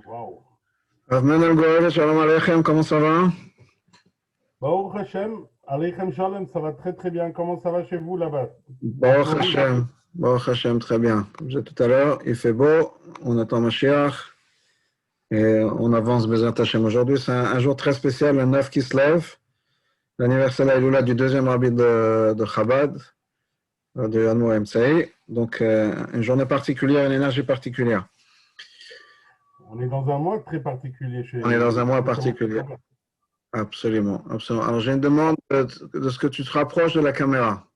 Waouh. Rav Menel Goel, Shalom Aleichem, comment ça va? Baruch Hashem, Aleichem Shalom, ça va très très bien. Comment ça va chez vous là-bas, en Baruch Floride? Hashem, Baruch Hashem, très bien. Comme je disais tout à l'heure, il fait beau, on attend Mashiach et on avance Bezat Hashem. Aujourd'hui, c'est un jour très spécial, le 9 qui se lève, l'anniversaire d'Aïloula du deuxième rabbi de Chabad, de Yanmo MCI. Donc, une journée particulière, une énergie particulière. On est dans un mois très particulier On est dans un mois notamment chez particulier. Chabad. Absolument, absolument. Alors, j'ai une demande de ce que tu te rapproches de la caméra.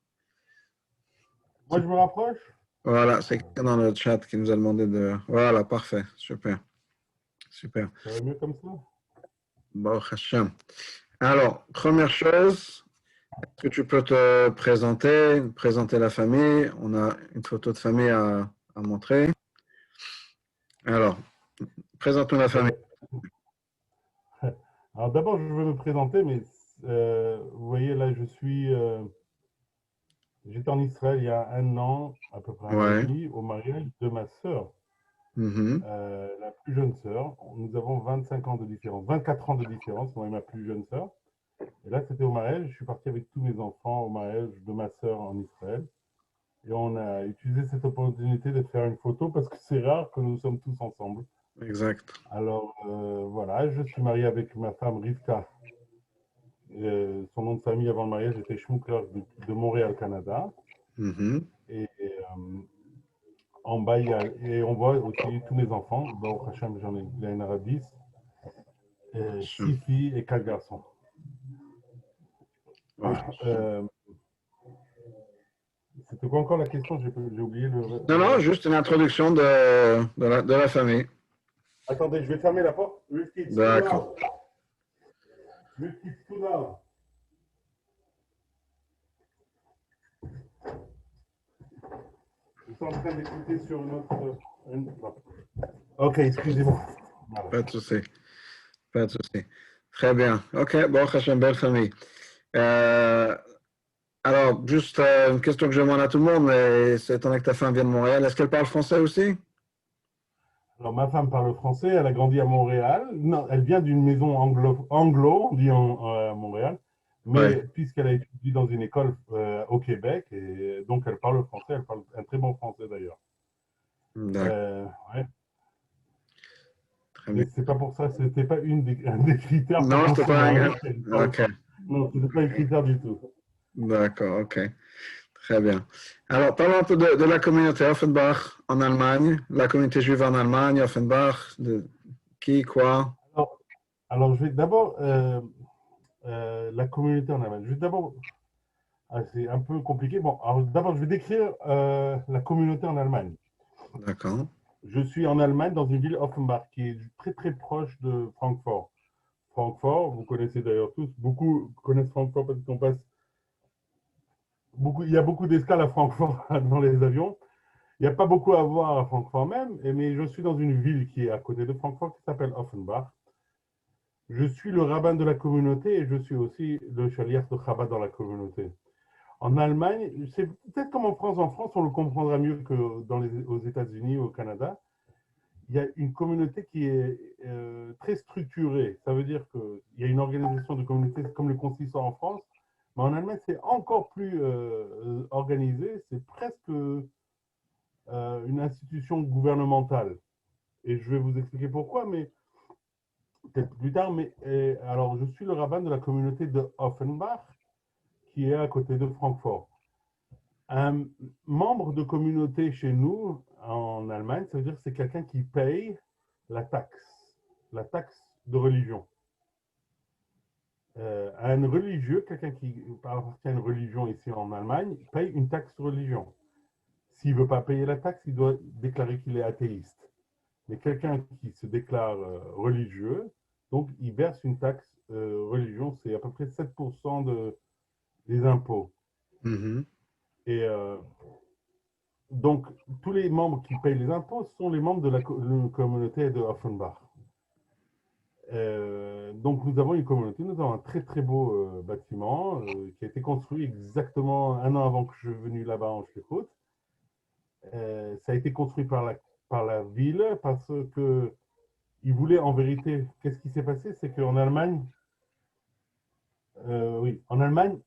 Moi je me rapproche? Voilà, c'est quelqu'un dans le chat qui nous a demandé de. Voilà, parfait, super, super. Ça va mieux comme ça? Baruch Hashem. Alors, première chose, est-ce que tu peux te présenter la famille? On a une photo de famille à montrer. Alors, présente-nous la famille. Ben, alors d'abord je veux me présenter, mais vous voyez là j'étais en Israël il y a un an, à peu près un an et Ouais. demi, au mariage de ma sœur, Mhm. la plus jeune sœur. Nous avons 25 ans de différence, 24 ans de différence, moi et ma plus jeune sœur. Et là, c'était au mariage. Je suis parti avec tous mes enfants au mariage de ma sœur en Israël. Et on a utilisé cette opportunité de faire une photo parce que c'est rare que nous sommes tous ensemble. Exact. Alors voilà, je suis marié avec ma femme Rivka. Son nom de famille avant le mariage était Schmuckler de Montréal, Canada. Mhm. Et en bas, et on voit aussi tous mes enfants. Baruch Hashem, il y en aura 10. 6 filles et 4 garçons. Euh, C'était quoi encore la question? J'ai oublié Non, le non, reste. juste une introduction de la famille. Attendez, je vais fermer la porte. It's too D'accord. loud. It's too loud. Je suis en train d'écouter sur une autre. Ok, excusez-moi. Voilà. Pas de souci. Pas de souci. Très bien. OK, Baruch Hashem, belle famille. Euh, Alors, juste une question que je demande à tout le monde, mais c'est étant donné que ta femme vient de Montréal, est-ce qu'elle parle français aussi? Alors, ma femme parle français, elle a grandi à Montréal. Non, elle vient d'une maison anglo, on dit à Montréal. Oui. Mais puisqu'elle a étudié dans une école au Québec, et donc elle parle français, elle parle un très bon français d'ailleurs. D'accord. Ouais. Très bien. Mais c'est pas pour ça, c'était pas un des critères pour Non, qu'on c'était se pas un marie. gars. qu'elle parle. OK. Non, c'était pas un critère du tout. D'accord, OK. Très bien. Alors, parlons un peu de la communauté Offenbach en Allemagne, la communauté juive en Allemagne, Offenbach, de qui, quoi? Alors, alors je vais d'abord la communauté en Allemagne. Je vais d'abord, c'est un peu compliqué. Bon, alors d'abord, je vais décrire la communauté en Allemagne. D'accord. Je suis en Allemagne, dans une ville Offenbach, qui est très très proche de Francfort. Francfort, vous connaissez d'ailleurs tous, beaucoup connaissent Francfort parce qu'on passe beaucoup, il y a beaucoup d'escales à Francfort dans les avions. Il n'y a pas beaucoup à voir à Francfort même, mais je suis dans une ville qui est à côté de Francfort qui s'appelle Offenbach. Je suis le rabbin de la communauté et je suis aussi le chalier de Chabad dans la communauté. En Allemagne, c'est peut-être comme en France, on le comprendra mieux que aux États-Unis ou au Canada. Il y a une communauté qui est très structurée. Ça veut dire qu'il y a une organisation de communauté comme le consistoire en France, mais en Allemagne, c'est encore plus organisé. C'est presque une institution gouvernementale. Et je vais vous expliquer pourquoi, mais peut-être plus tard. Mais alors, je suis le rabbin de la communauté de Offenbach, qui est à côté de Francfort. Un membre de communauté chez nous, en Allemagne, ça veut dire que c'est quelqu'un qui paye la taxe de religion. Un religieux, quelqu'un qui appartient à une religion ici en Allemagne, paye une taxe religion. S'il ne veut pas payer la taxe, il doit déclarer qu'il est athéiste. Mais quelqu'un qui se déclare religieux, donc il verse une taxe religion, c'est à peu près 7% des impôts. Mhm. Et donc, tous les membres qui payent les impôts sont les membres de la communauté de Offenbach. Donc, nous avons une communauté, nous avons un très très beau bâtiment qui a été construit exactement un an avant que je sois venu là-bas en Shlichut. Ça a été construit par la ville parce que ils voulaient en vérité, qu'est-ce qui s'est passé? C'est qu'en Allemagne, oui, en Allemagne,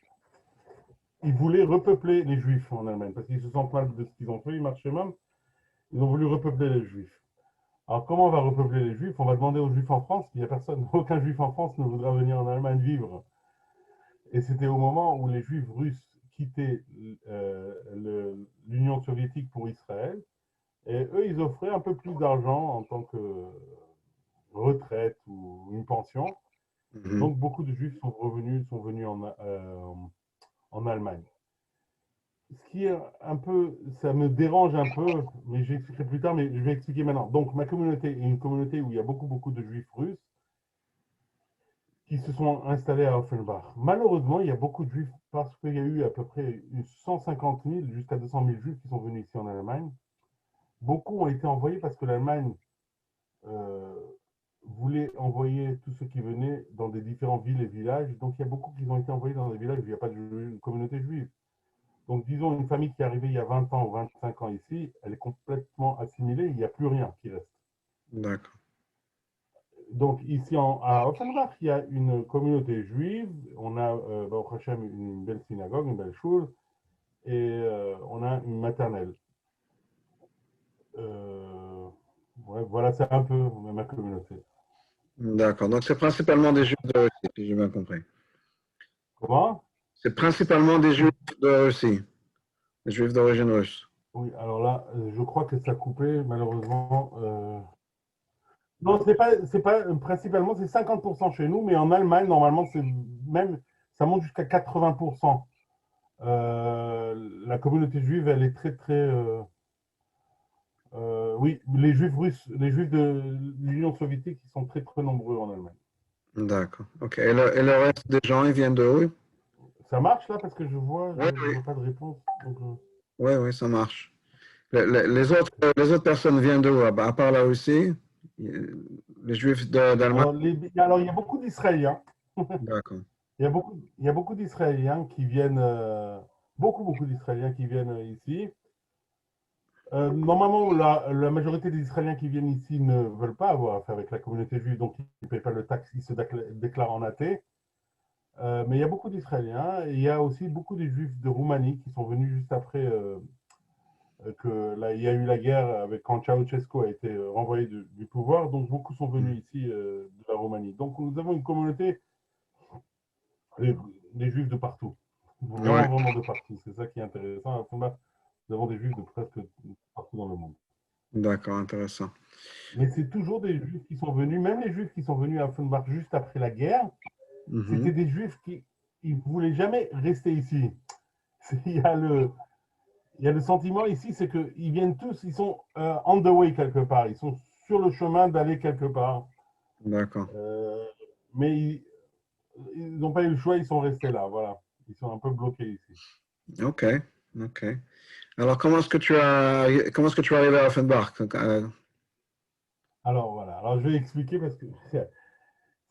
ils voulaient repeupler les Juifs en Allemagne parce qu'ils se sentent mal de ce qu'ils ont fait, ils marchaient même. Ils ont voulu repeupler les Juifs. Alors, comment on va repeupler les Juifs? On va demander aux Juifs en France, il n'y a personne, aucun Juif en France ne voudra venir en Allemagne vivre. Et c'était au moment où les Juifs russes quittaient l'Union soviétique pour Israël. Et eux, ils offraient un peu plus d'argent en tant que retraite ou une pension. Mhm. Donc, beaucoup de Juifs sont venus en Allemagne. Ce qui est un peu, ça me dérange un peu, mais j'expliquerai plus tard, mais je vais expliquer maintenant. Donc, ma communauté est une communauté où il y a beaucoup de Juifs russes qui se sont installés à Offenbach. Malheureusement, il y a beaucoup de Juifs parce qu'il y a eu à peu près 150 000 jusqu'à 200 000 Juifs qui sont venus ici en Allemagne. Beaucoup ont été envoyés parce que l'Allemagne euh, voulait envoyer tous ceux qui venaient dans des différentes villes et villages. Donc, il y a beaucoup qui ont été envoyés dans des villages où il n'y a pas de communauté juive. Donc, disons, une famille qui est arrivée il y a 20 ans ou 25 ans ici, elle est complètement assimilée, il n'y a plus rien qui reste. D'accord. Donc, ici à Offenbach, il y a une communauté juive, on a, Baruch Hashem, une belle synagogue, une belle choule, et on a une maternelle. Euh, ouais, voilà, c'est un peu ma communauté. D'accord. Donc, c'est principalement des Juifs de Russie, si j'ai bien compris. Comment? C'est principalement des Juifs de Russie, des Juifs d'origine russe. Oui, alors là, je crois que ça a coupé, malheureusement. Non, c'est pas principalement, c'est 50% chez nous, mais en Allemagne, normalement, c'est même, ça monte jusqu'à 80%. La communauté juive, elle est oui, les juifs russes, les juifs de l'Union soviétique, ils sont très nombreux en Allemagne. D'accord. OK. Et le reste des gens, ils viennent de où? Ça marche là parce que Oui, je oui. vois pas de réponse. Donc, Oui, oui, ça marche. Les autres personnes viennent de où? À part la Russie, les Juifs d'Allemagne? alors, il y a beaucoup d'Israéliens. D'accord. Il y a beaucoup d'Israéliens qui viennent, beaucoup d'Israéliens qui viennent ici. Normalement, la majorité des Israéliens qui viennent ici ne veulent pas avoir affaire avec la communauté juive, donc ils ne payent pas le taxe, ils se déclarent en athée. Mais il y a beaucoup d'Israéliens et il y a aussi beaucoup de Juifs de Roumanie qui sont venus juste après que là, il y a eu la guerre avec quand Ceausescu a été renvoyé du pouvoir. Donc beaucoup sont venus ici de la Roumanie. Donc nous avons une communauté des, des Juifs de partout, Ouais, vraiment de partout. C'est ça qui est intéressant. À Offenbach, nous avons des Juifs de presque partout dans le monde. d'accord, intéressant. Mais c'est toujours des Juifs qui sont venus, même les Juifs qui sont venus à Offenbach juste après la guerre, Mhm. c'était des Juifs qui ne voulaient jamais rester ici. Il y a le sentiment ici, c'est qu'ils viennent tous, ils sont on the way quelque part, ils sont sur le chemin d'aller quelque part. D'accord. Euh, mais ils n'ont pas eu le choix, ils sont restés là, voilà. Ils sont un peu bloqués ici. OK, OK. Alors, comment est-ce que tu es arrivé à Offenbach? Alors voilà, alors je vais expliquer parce que c'est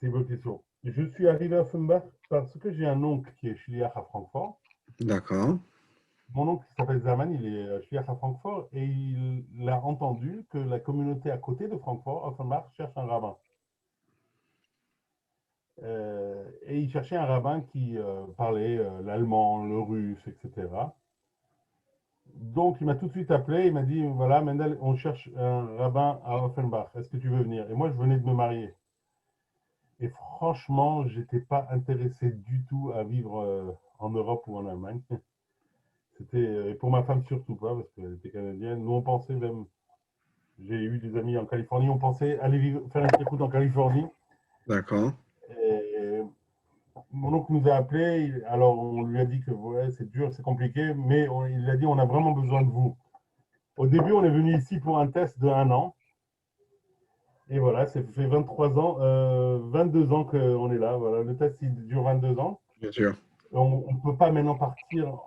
une bonne question. Je suis arrivé à Offenbach parce que j'ai un oncle qui est chiliard à Francfort. D'accord. Mon oncle qui s'appelle Zaman, il est chiliard à Francfort et il a entendu que la communauté à côté de Francfort, Offenbach, cherche un rabbin. Et il cherchait un rabbin qui parlait l'allemand, le russe, etc. Donc il m'a tout de suite appelé, il m'a dit, voilà, Mendel, on cherche un rabbin à Offenbach, est-ce que tu veux venir? Et moi, je venais de me marier. Et franchement, j'étais pas intéressé du tout à vivre en Europe ou en Allemagne. Et pour ma femme surtout pas, parce qu'elle était canadienne. Nous, on pensait même, j'ai eu des amis en Californie, on pensait aller faire une écoute en Californie. D'accord. Et mon oncle nous a appelés, alors on lui a dit que ouais, c'est dur, c'est compliqué, mais il a dit on a vraiment besoin de vous. Au début, on est venu ici pour un test de 1 an. Et voilà, ça fait 23 ans, 22 ans qu'on est là. Voilà, le test il dure 22 ans. Bien sûr. On ne peut pas maintenant partir.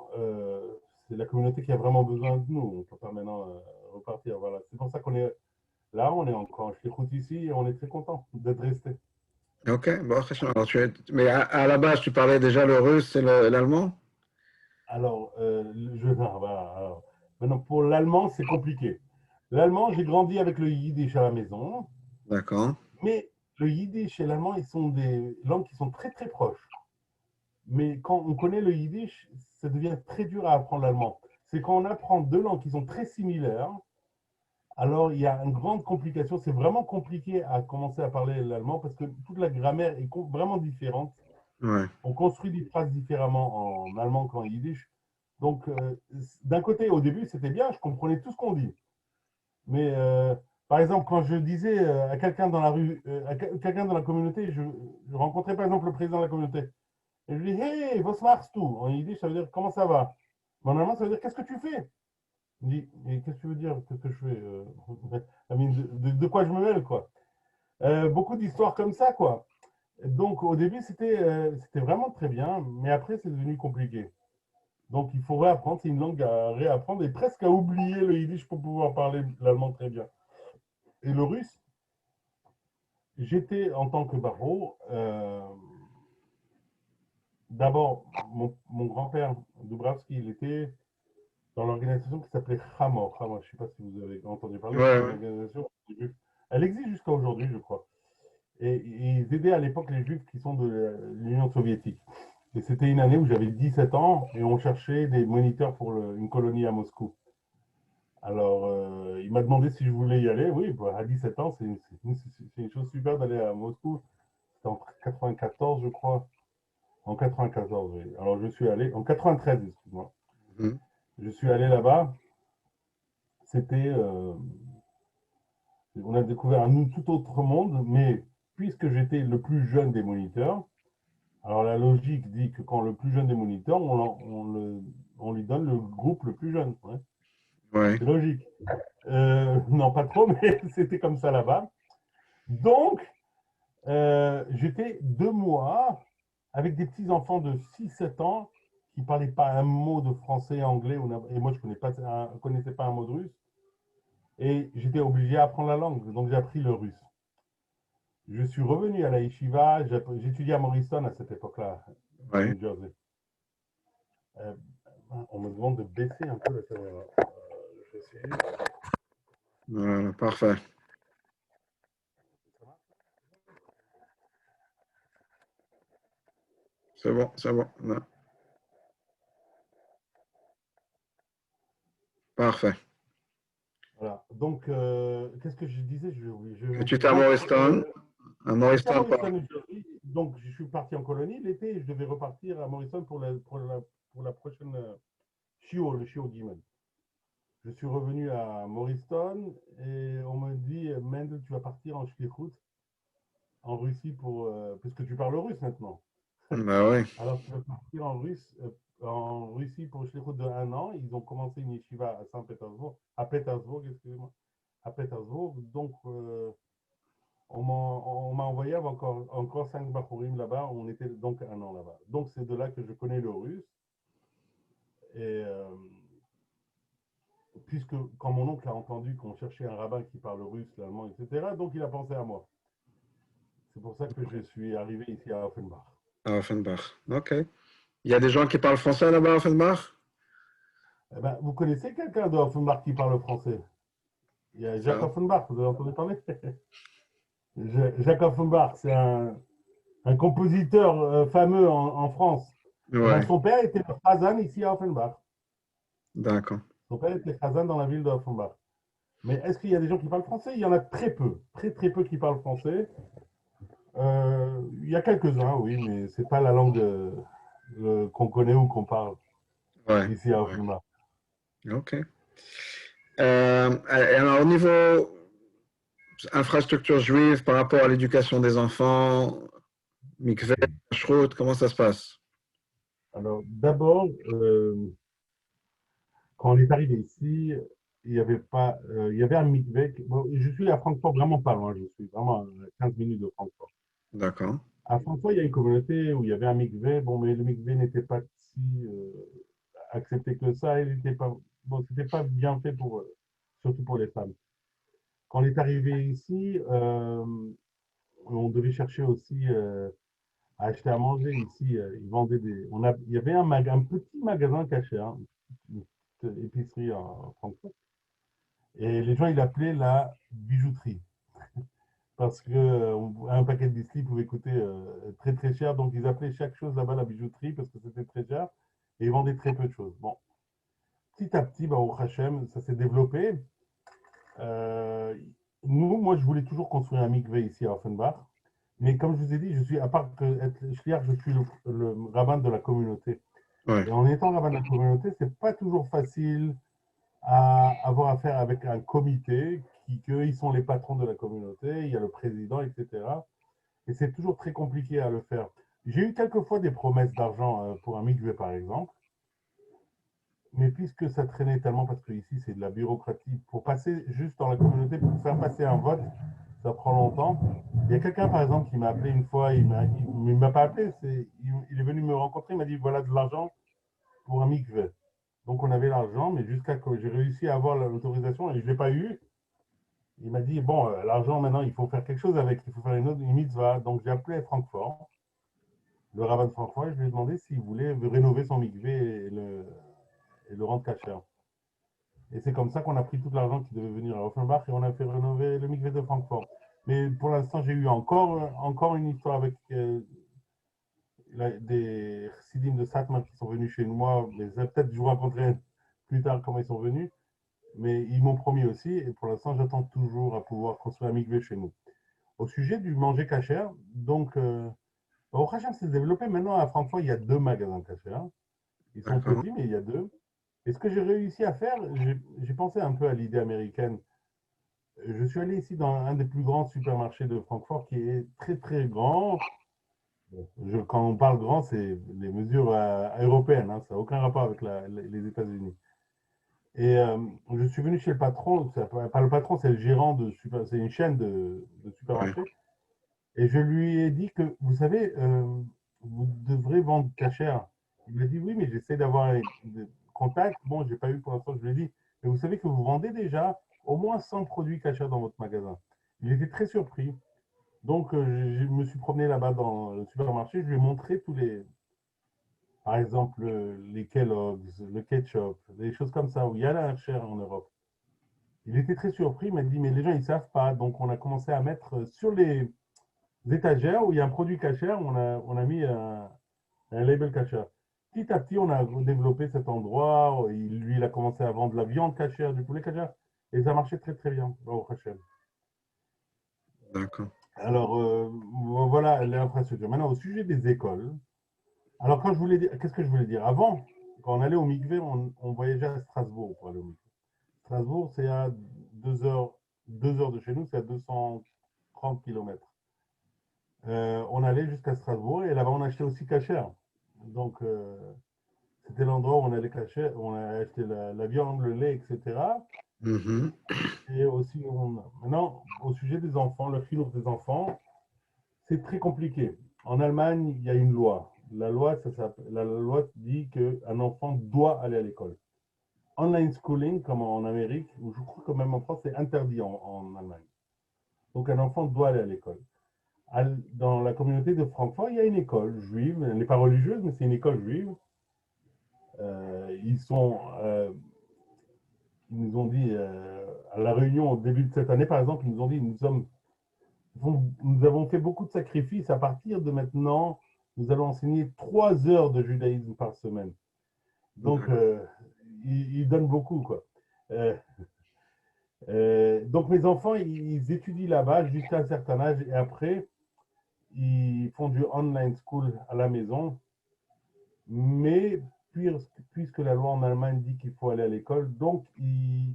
C'est la communauté qui a vraiment besoin de nous. On ne peut pas maintenant repartir. Voilà. C'est pour ça qu'on est là, on est encore en Shlichut ici et on est très content d'être resté. OK. Bon, alors, mais à la base, tu parlais déjà le russe et l'allemand? Alors, voilà, maintenant, pour l'allemand, c'est compliqué. L'allemand, j'ai grandi avec le yiddish à la maison. D'accord. Mais le yiddish et l'allemand, ils sont des langues qui sont très très proches. Mais quand on connaît le yiddish, ça devient très dur à apprendre l'allemand. C'est quand on apprend deux langues qui sont très similaires, alors il y a une grande complication. C'est vraiment compliqué à commencer à parler l'allemand parce que toute la grammaire est vraiment différente. Ouais. On construit des phrases différemment en allemand qu'en yiddish. Donc, d'un côté, au début, c'était bien, je comprenais tout ce qu'on dit. Mais par exemple, quand je disais à quelqu'un dans la rue, à quelqu'un dans la communauté, je rencontrais par exemple le président de la communauté. Et je lui dis, hey, was machst du? En yiddish, ça veut dire comment ça va? Mais en allemand, ça veut dire qu'est-ce que tu fais? Il me dit, mais qu'est-ce que tu veux dire? Qu'est-ce que je fais? De quoi je me mêle, quoi? Beaucoup d'histoires comme ça, quoi. Donc, au début, c'était vraiment très bien, mais après, c'est devenu compliqué. Donc, il faut réapprendre, c'est une langue à réapprendre et presque à oublier le yiddish pour pouvoir parler l'allemand très bien. Et le russe, j'étais en tant que barreau, d'abord, mon grand-père, Dubravski, il était dans l'organisation qui s'appelait Hamor. Hamor, je ne sais pas si vous avez entendu parler, Ouais, c'est une ouais. organisation, elle existe jusqu'à aujourd'hui, je crois. Et ils aidaient à l'époque les juifs qui sont de l'Union soviétique. Et c'était une année où j'avais 17 ans et on cherchait des moniteurs pour une colonie à Moscou. Alors, il m'a demandé si je voulais y aller. Oui, bah, à 17 ans, c'est une chose super d'aller à Moscou. C'était en 94, je crois. En 94, oui. Alors, je suis allé, en 93, excuse-moi. Mhm. Je suis allé là-bas. C'était, on a découvert un tout autre monde, mais puisque j'étais le plus jeune des moniteurs, alors la logique dit que quand le plus jeune des moniteurs, on lui donne le groupe le plus jeune. Ouais. Ouais. C'est logique. Non, pas trop, mais c'était comme ça là-bas. Donc, j'étais 2 mois avec des petits enfants de 6-7 ans qui ne parlaient pas un mot de français, anglais, et moi je ne connaissais pas un mot de russe. Et j'étais obligé à apprendre la langue, donc j'ai appris le russe. Je suis revenu à la yeshiva, j'étudiais à Morristown à cette époque-là, au Ouais. New Jersey. Euh, on me demande de baisser un peu la caméra. Je vais essayer. Voilà, parfait. C'est bon, c'est bon. Ouais. Parfait. Voilà. Donc, qu'est-ce que je disais? Et tu étais à Donc, Morristown? À j'étais à Morristown, pas. Morristown, New Jersey. Donc, je suis parti en colonie l'été et je devais repartir à Morristown pour la prochaine Shio, le Shio Gimel. Je suis revenu à Morristown et on me dit, Mendel, tu vas partir en Shlichut, en Russie, puisque tu parles russe maintenant. Bah ouais. Alors, tu vas partir en Russie pour Shlichut de 1 an. Ils ont commencé une yeshiva à Saint-Pétersbourg, à Pétersbourg, excusez-moi, à Pétersbourg. Donc, on m'a envoyé avec encore 5 Bachurim là-bas. On était donc 1 an là-bas. Donc, c'est de là que je connais le russe. Et puisque, quand mon oncle a entendu qu'on cherchait un rabbin qui parle russe, l'allemand, etc., donc il a pensé à moi. C'est pour ça que je suis arrivé ici à Offenbach. À Offenbach. OK. Il y a des gens qui parlent français là-bas à Offenbach? Eh ben, vous connaissez quelqu'un de Offenbach qui parle français? Il y a Jacques Ça. Offenbach, vous avez entendu parler? Jacques Offenbach, c'est un compositeur fameux en France. Eh ben, Ouais. son père était Khazan ici à Offenbach. D'accord. Son père était Khazan dans la ville de Offenbach. Mais est-ce qu'il y a des gens qui parlent français? Il y en a très peu, très très peu qui parlent français. Il y a quelques-uns, oui, mais c'est pas la langue qu'on connaît ou qu'on parle Ouais. ici à Ouais. Offenbach. OK. Et alors, au niveau infrastructure juive par rapport à l'éducation des enfants, mikveh, kashrut, comment ça se passe? Alors, d'abord, quand on est arrivé ici, il y avait pas, il y avait un mikveh. Bon, je suis à Francfort, vraiment pas loin. Je suis vraiment à 15 minutes de Francfort. D'accord. À Francfort, il y a une communauté où il y avait un mikveh. Bon, mais le mikveh n'était pas si accepté que ça. Il n'était pas, bon, c'était pas bien fait surtout pour les femmes. Quand on est arrivé ici, on devait chercher aussi à acheter à manger ici. Ils vendaient il y avait un petit magasin caché, hein, une petite épicerie en Francfort. Et les gens, ils l'appelaient la bijouterie. parce que un paquet de biscuits pouvait coûter très très cher. Donc ils appelaient chaque chose là-bas la bijouterie parce que c'était très cher et ils vendaient très peu de choses. Bon, petit à petit, bah, au Hachem, ça s'est développé. Euh, moi, je voulais toujours construire un mikvé ici à Offenbach. Mais comme je vous ai dit, je suis, à part être shliach, je suis le rabbin de la communauté. Ouais, Et en étant rabbin de la communauté, c'est pas toujours facile à avoir affaire avec un comité ils sont les patrons de la communauté, il y a le président, etc. Et c'est toujours très compliqué à le faire. J'ai eu quelquefois des promesses d'argent pour un mikvé, par exemple. Mais puisque ça traînait tellement, parce que ici c'est de la bureaucratie, pour passer juste dans la communauté, pour faire passer un vote, ça prend longtemps. Il y a quelqu'un par exemple qui m'a appelé une fois, il m'a pas appelé, il est venu me rencontrer, il m'a dit voilà de l'argent pour un mikveh. Donc on avait l'argent, mais jusqu'à que j'ai réussi à avoir l'autorisation et je ne l'ai pas eu, il m'a dit bon, l'argent maintenant il faut faire quelque chose avec, il faut faire une mitzvah. Donc j'ai appelé Francfort, le rabbin de Francfort, et je lui ai demandé s'il voulait rénover son mikveh et le rendre cachère. Et c'est comme ça qu'on a pris tout l'argent qui devait venir à Offenbach et on a fait rénover le mikvé de Francfort. Mais pour l'instant, j'ai eu encore une histoire avec des chassidim de Satmar qui sont venus chez moi. Mais peut-être je vous raconterai plus tard comment ils sont venus. Mais ils m'ont promis aussi. Et pour l'instant, j'attends toujours à pouvoir construire un mikvé chez nous. Au sujet du manger cachère, donc, au Hachem s'est développé. Maintenant, à Francfort, il y a 2 magasins cachères. Ils sont d'accord. petits, mais il y a 2. Et ce que j'ai réussi à faire, j'ai pensé un peu à l'idée américaine. Je suis allé ici dans un des plus grands supermarchés de Francfort qui est très très grand. Bon, quand on parle grand, c'est les mesures européennes, hein, ça n'a aucun rapport avec les États-Unis. Et je suis venu chez le patron, pas le patron, c'est le gérant c'est une chaîne de Ouais. supermarchés. Et je lui ai dit que, vous savez, vous devrez vendre cachère. Il m'a dit oui, mais j'essaie d'avoir des contacts. Bon, j'ai pas eu pour l'instant, je lui ai dit, mais vous savez que vous vendez déjà au moins 100 produits cachers dans votre magasin. Il était très surpris. Donc, je me suis promené là-bas dans le supermarché. Je lui ai montré par exemple, les Kellogg's, le ketchup, des choses comme ça, où il y a la chair en Europe. Il était très surpris. Il m'a dit, mais les gens, ils ne savent pas. Donc, on a commencé à mettre sur les étagères où il y a un produit cachère, on a mis un label cachère. Petit à petit, on a développé cet endroit. Lui, il a commencé à vendre de la viande cachère, du poulet cachère. Et ça marchait très, très bien au Hachem. D'accord. Alors, voilà l'infrastructure. Maintenant, au sujet des écoles. Alors, quand je voulais dire, qu'est-ce que je voulais dire? Avant, quand on allait au Mikvé, on voyageait à Strasbourg pour aller au Mikvé. Strasbourg, c'est à 2 heures, 2 heures de chez nous, c'est à 230 km. On allait jusqu'à Strasbourg et là-bas, on achetait aussi cachère. Donc, c'était l'endroit où on allait cacher, où on a acheté la viande, le lait, etc. Mhm. Et aussi, maintenant, au sujet des enfants, le philo des enfants, c'est très compliqué. En Allemagne, il y a une loi. La loi dit qu'un enfant doit aller à l'école. Online schooling, comme en Amérique, ou je crois que même en France, c'est interdit en Allemagne. Donc un enfant doit aller à l'école. Dans la communauté de Francfort, il y a une école juive, elle n'est pas religieuse, mais c'est une école juive. Ils nous ont dit, à la réunion au début de cette année, par exemple, ils nous ont dit, nous avons fait beaucoup de sacrifices. À partir de maintenant, nous allons enseigner 3 heures de judaïsme par semaine. Donc, D'accord. ils donnent beaucoup, quoi. Euh, donc, mes enfants, ils étudient là-bas jusqu'à un certain âge et après, ils font du online school à la maison. Mais puisque la loi en Allemagne dit qu'il faut aller à l'école, donc ils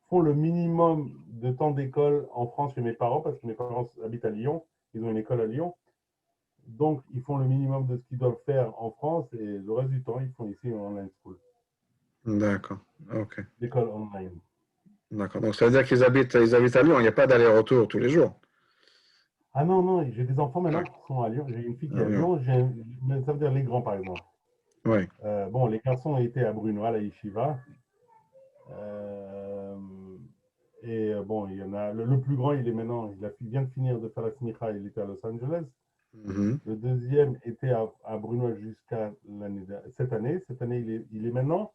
font le minimum de temps d'école en France chez mes parents, parce que mes parents habitent à Lyon, ils ont une école à Lyon. Donc, ils font le minimum de ce qu'ils doivent faire en France et le reste du temps, ils font ici en online school, D'accord. OK. l'école online. D'accord. Donc, ça veut dire qu'ils habitent à Lyon. Il n'y a pas d'aller-retour tous les jours. Ah non, non, j'ai des enfants maintenant D'accord. qui sont à Lyon. J'ai une fille qui Ah est à oui, oui. Lyon, ça veut dire les grands par exemple. Oui. Bon, les garçons étaient à Bruno, à la Yeshiva. Euh, bon, il y en a. Le plus grand, il vient de finir de faire la smicha, il était à Los Angeles. Mhm. Le deuxième était à Bruno jusqu'à cette année. Cette année, il est maintenant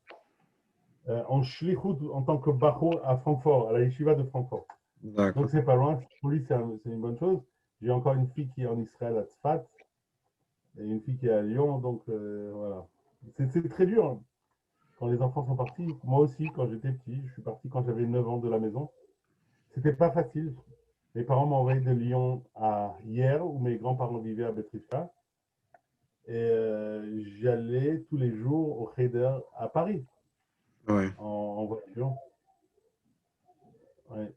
en shlichut en tant que bacho à Francfort, à la yeshiva de Francfort. Donc, D'accord. c'est pas loin. Pour lui, c'est une bonne chose. J'ai encore une fille qui est en Israël, à Tzfat, et une fille qui est à Lyon. Donc, voilà. C'est très dur hein, quand les enfants sont partis. Moi aussi, quand j'étais petit, je suis parti quand j'avais 9 ans de la maison. C'était pas facile. Mes parents m'ont envoyé de Lyon à hier, où mes grands-parents vivaient à Betriska. Et j'allais tous les jours au Cheder à Paris, Ouais. en voiture. Ouais.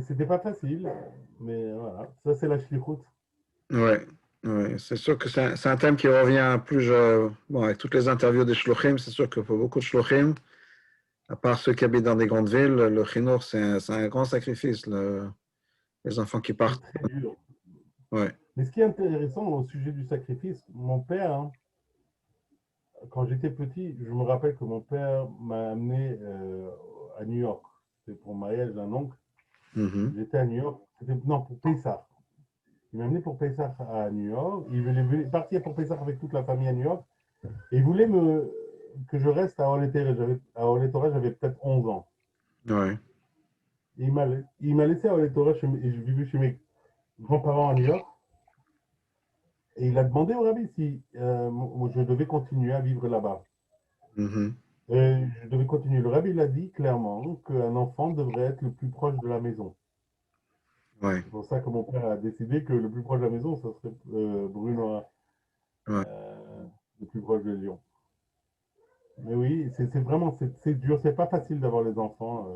C'était pas facile, mais voilà. Ça, c'est la shlichut. Ouais. Ouais. C'est sûr que c'est un thème qui revient plus. Bon, avec toutes les interviews des shluchim, c'est sûr que pour beaucoup de shluchim, à part ceux qui habitent dans des grandes villes, le chinour, c'est un grand sacrifice. Les enfants qui C'est partent. très dur. Ouais. Mais ce qui est intéressant au sujet du sacrifice, mon père, hein, quand j'étais petit, je me rappelle que mon père m'a amené à New York. C'était pour le mariage d'un oncle. Mhm. J'étais à New York. Non, pour Pessah. Il m'a amené pour Pessah à New York. Il voulait partir pour Pessah avec toute la famille à New York. Et il voulait que je reste à Oletora. À Oletora, j'avais peut-être 11 ans. Ouais. Et il m'a laissé à Oletora et je vivais chez mes grands-parents à New York. Et il a demandé au rabbi si je devais continuer à vivre là-bas. Mhm. Et je devais continuer. Le rabbi il a dit clairement qu'un enfant devrait être le plus proche de la maison. Ouais. C'est pour ça que mon père a décidé que le plus proche de la maison, ce serait Bruno, Ouais. le plus proche de Lyon. Mais oui, c'est vraiment c'est dur. C'est pas facile d'avoir les enfants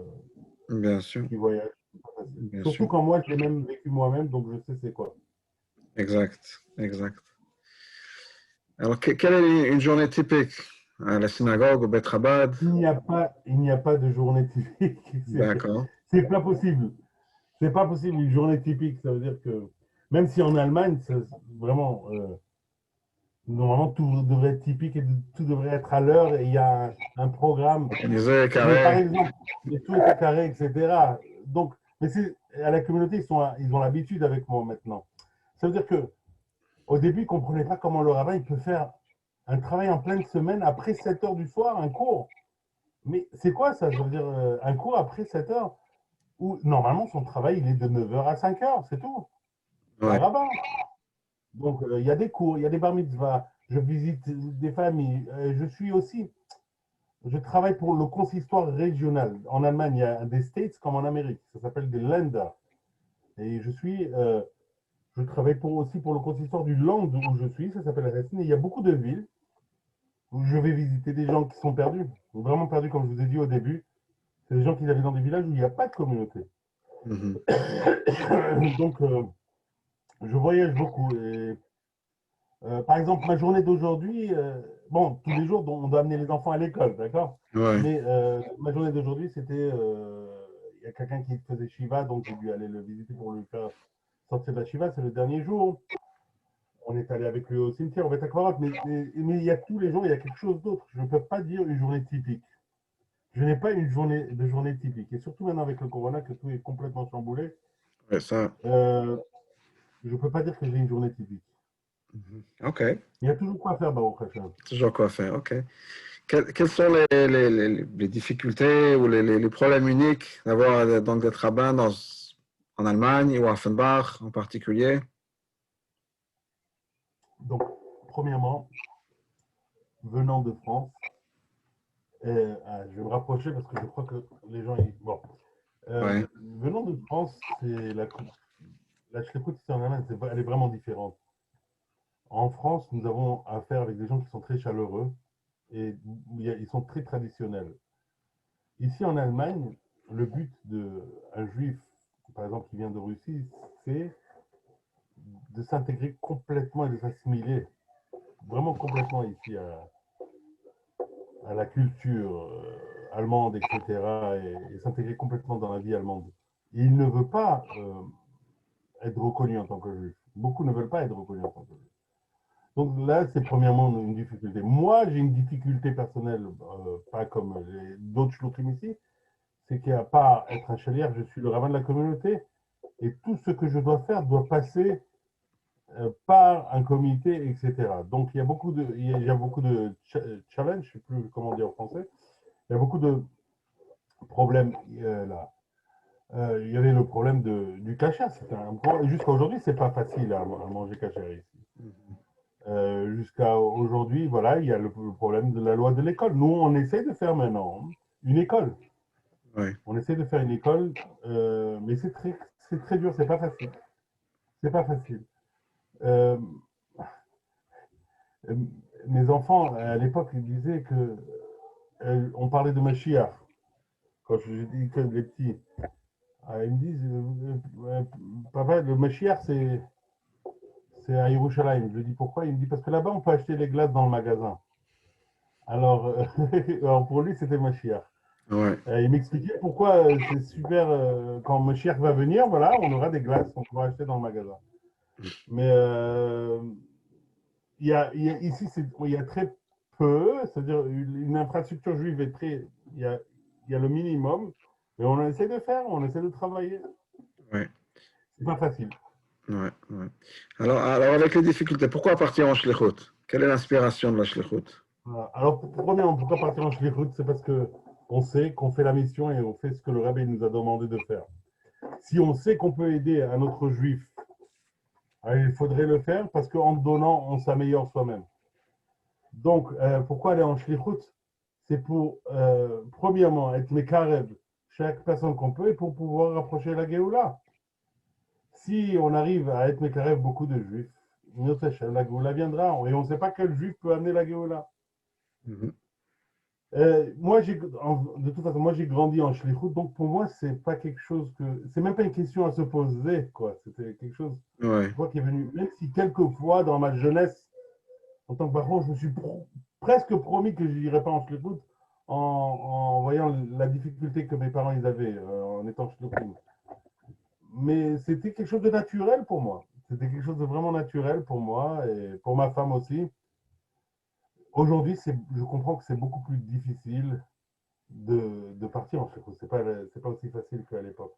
Bien sûr. qui voyagent. C'est pas facile. Bien Surtout sûr. quand moi, je l'ai même vécu moi-même, donc je sais c'est quoi. Exact. Exact. Alors, quelle est une journée typique à la synagogue, au Bet Chabad? Il n'y a pas de journée typique. D'accord. C'est pas possible. C'est pas possible une journée typique. Ça veut dire que même si en Allemagne, vraiment, normalement tout devrait être typique et tout devrait être à l'heure et il y a un programme. Organisé, Mais par carré. exemple, tout est carré, etc. Donc, mais à la communauté, ils ont l'habitude avec moi maintenant. Ça veut dire que au début, ils ne comprenaient pas comment le rabbin il peut faire un travail en pleine semaine après 7 heures du soir, un cours. Mais c'est quoi ça? Ça veut dire un cours après 7 heures où normalement son travail il est de 9 heures à 5 heures, c'est tout. C'est un Ouais. rabbin. Donc il y a des cours, il y a des bar mitzvahs, je visite des familles. Je travaille pour le consistoire régional. En Allemagne, il y a des States comme en Amérique. Ça s'appelle des Länder. Et je travaille aussi pour le consistoire du Land où je suis. Ça s'appelle Hessen. Et il y a beaucoup de villes où je vais visiter des gens qui sont perdus. Vraiment perdus, comme je vous ai dit au début. C'est des gens qui habitent dans des villages où il n'y a pas de communauté. Mhm. Donc, je voyage beaucoup. Et, par exemple, ma journée d'aujourd'hui, bon, tous les jours, on doit amener les enfants à l'école, d'accord? Ouais. Mais ma journée d'aujourd'hui, il y a quelqu'un qui faisait Shiva, donc j'ai dû aller le visiter pour lui faire sortir de la Shiva, c'est le dernier jour. On est allé avec lui au cimetière, au Beth Akbarat, mais il y a tous les jours, il y a quelque chose d'autre. Je ne peux pas dire une journée typique. Je n'ai pas une journée typique. Et surtout maintenant avec le Corona, que tout est complètement chamboulé, Ouais, ça. euh, je ne peux pas dire que j'ai une journée typique. Mhm. OK. Il y a toujours quoi faire, Baruch Hashem. Toujours quoi faire. OK. Quelles sont les difficultés ou les problèmes uniques d'avoir donc d'être rabbin en Allemagne ou à Offenbach en particulier? Donc, premièrement, venant de France, je vais me rapprocher parce que je crois que les gens. Bon. Ouais. Venant de France, la shlichut ici en Allemagne, elle est vraiment différente. En France, nous avons affaire avec des gens qui sont très chaleureux et ils sont très traditionnels. Ici en Allemagne, le but d'un juif, par exemple, qui vient de Russie, c'est de s'intégrer complètement et de s'assimiler vraiment complètement ici à la culture allemande, etc., et s'intégrer complètement dans la vie allemande. Et il ne veut pas être reconnu en tant que juif. Beaucoup ne veulent pas être reconnus en tant que juif. Donc là, c'est premièrement une difficulté. Moi, j'ai une difficulté personnelle, pas comme d'autres shluchim ici, c'est qu'à part être un chalier, je suis le rabbin de la communauté, et tout ce que je dois faire doit passer par un comité, etc. Donc il y a beaucoup de challenges, je ne sais plus comment dire en français, il y a beaucoup de problèmes là. il y avait le problème du kasher. Jusqu'à aujourd'hui, c'est pas facile à manger kasher ici. Jusqu'à aujourd'hui, voilà, il y a le problème de la loi de l'école. Nous, on essaie de faire maintenant une école. Ouais. On essaie de faire une école, mais c'est très dur, c'est pas facile. C'est pas facile. Euh, euh, Mes enfants, à l'époque, ils disaient que on parlait de Mashiach quand je dis que les petits. Ils me disent, papa, le Mashiach, c'est à Yerushalayim. Je dis pourquoi? Il me dit parce que là-bas, on peut acheter les glaces dans le magasin. Alors, alors pour lui, c'était Mashiach. Ouais. Il m'expliquait pourquoi c'est super, quand Mashiach va venir, voilà, on aura des glaces qu'on pourra acheter dans le magasin. Mais ici, il y a très peu, c'est-à-dire une infrastructure juive est très, il y a le minimum, mais on essaie de faire, on essaie de travailler. Ouais. C'est pas facile. Ouais. Ouais. Alors, avec les difficultés, pourquoi partir en shlichut? Quelle est l'inspiration de la shlichut? Voilà. Alors, premièrement, pourquoi partir en shlichut? C'est parce que on sait qu'on fait la mission et on fait ce que le rabbin nous a demandé de faire. Si on sait qu'on peut aider un autre juif, il faudrait le faire parce qu'en donnant, on s'améliore soi-même. Donc, pourquoi aller en shlichut? C'est pour, premièrement, être mekarev chaque personne qu'on peut et pour pouvoir rapprocher la Géoula. Si on arrive à être mekarev beaucoup de juifs, la Géoula viendra et on ne sait pas quel juif peut amener la Géoula. Mhm. Moi, de toute façon, moi j'ai grandi en shlichut, donc pour moi, c'est pas quelque chose que. C'est même pas une question à se poser, quoi. C'était quelque chose, Ouais. je vois, qui est venu. Même si quelquefois, dans ma jeunesse, en tant que parent, je me suis presque promis que je n'irais pas en shlichut en voyant la difficulté que mes parents ils avaient en étant shlichut. Mais c'était quelque chose de naturel pour moi. C'était quelque chose de vraiment naturel pour moi et pour ma femme aussi. Aujourd'hui, je comprends que c'est beaucoup plus difficile de partir en shlichut. C'est pas aussi facile qu'à l'époque.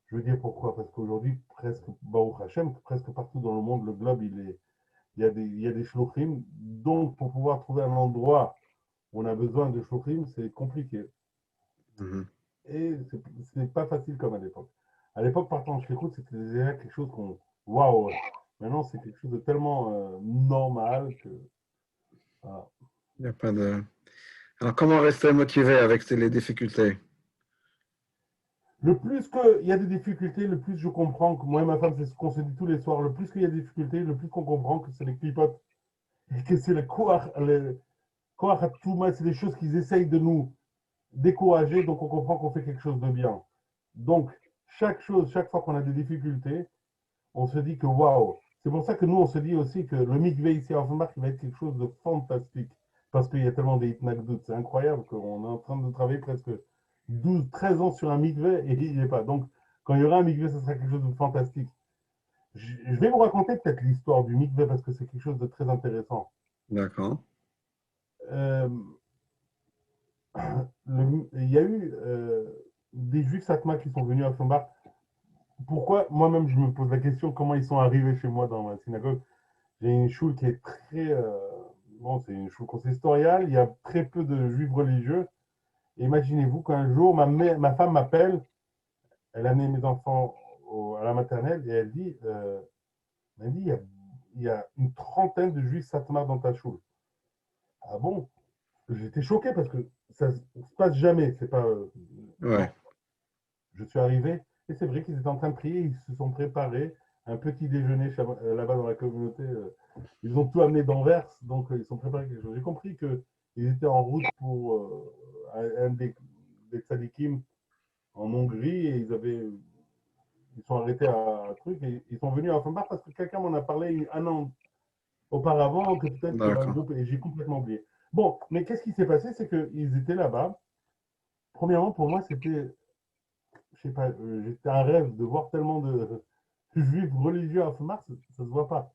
Je veux dire pourquoi? Parce qu'aujourd'hui, presque, Baruch Hashem, presque partout dans le monde, le globe, il y a des shluchim. Donc, pour pouvoir trouver un endroit où on a besoin de shluchim, c'est compliqué. Mhm. Et ce n'est pas facile comme à l'époque. À l'époque, partant en shlichut, c'était déjà quelque chose qu'on. Waouh! Maintenant, c'est quelque chose de tellement normal que. Voilà. Il y a pas de... Alors, comment rester motivé avec les difficultés? Le plus qu'il y a des difficultés, le plus je comprends que moi et ma femme, c'est ce qu'on se dit tous les soirs. Le plus qu'il y a des difficultés, le plus qu'on comprend que c'est les clipotes et que c'est le koach, c'est des choses qu'ils essayent de nous décourager, donc on comprend qu'on fait quelque chose de bien. Donc, chaque fois qu'on a des difficultés, on se dit que waouh. C'est pour ça que nous, on se dit aussi que le mikvé ici à Offenbach va être quelque chose de fantastique. Parce qu'il y a tellement des hitnagdout. C'est incroyable qu'on est en train de travailler presque 12, 13 ans sur un mikvé et il n'est pas. Donc, quand il y aura un mikvé, ce sera quelque chose de fantastique. Je vais vous raconter peut-être l'histoire du mikvé parce que c'est quelque chose de très intéressant. D'accord. Euh, il y a eu des juifs Satma qui sont venus à Offenbach. Pourquoi? Moi-même, je me pose la question comment ils sont arrivés chez moi dans ma synagogue. J'ai une choule qui est très. Bon, c'est une choule consistoriale. Il y a très peu de juifs religieux. Et imaginez-vous qu'un jour, ma femme m'appelle. Elle a amené mes enfants à la maternelle et elle dit il y a une trentaine de juifs Satmar dans ta choule. Ah bon? J'étais choqué parce que ça ne se passe jamais. C'est pas. Ouais. Non. Je suis arrivé et c'est vrai qu'ils étaient en train de prier. Ils se sont préparés un petit déjeuner là-bas dans la communauté. Ils ont tout amené d'Anvers, donc ils sont préparés quelque chose. J'ai compris qu'ils étaient en route pour un des tzadikim en Hongrie et ils sont arrêtés à un truc et ils sont venus à Offenbach parce que quelqu'un m'en a parlé un an auparavant que peut-être qu'il y avait un D'accord. groupe et j'ai complètement oublié. Bon, mais qu'est-ce qui s'est passé? C'est qu'ils étaient là-bas. Premièrement, pour moi, c'était, je sais pas, j'étais un rêve de voir tellement de juifs religieux à Offenbach, ça se voit pas.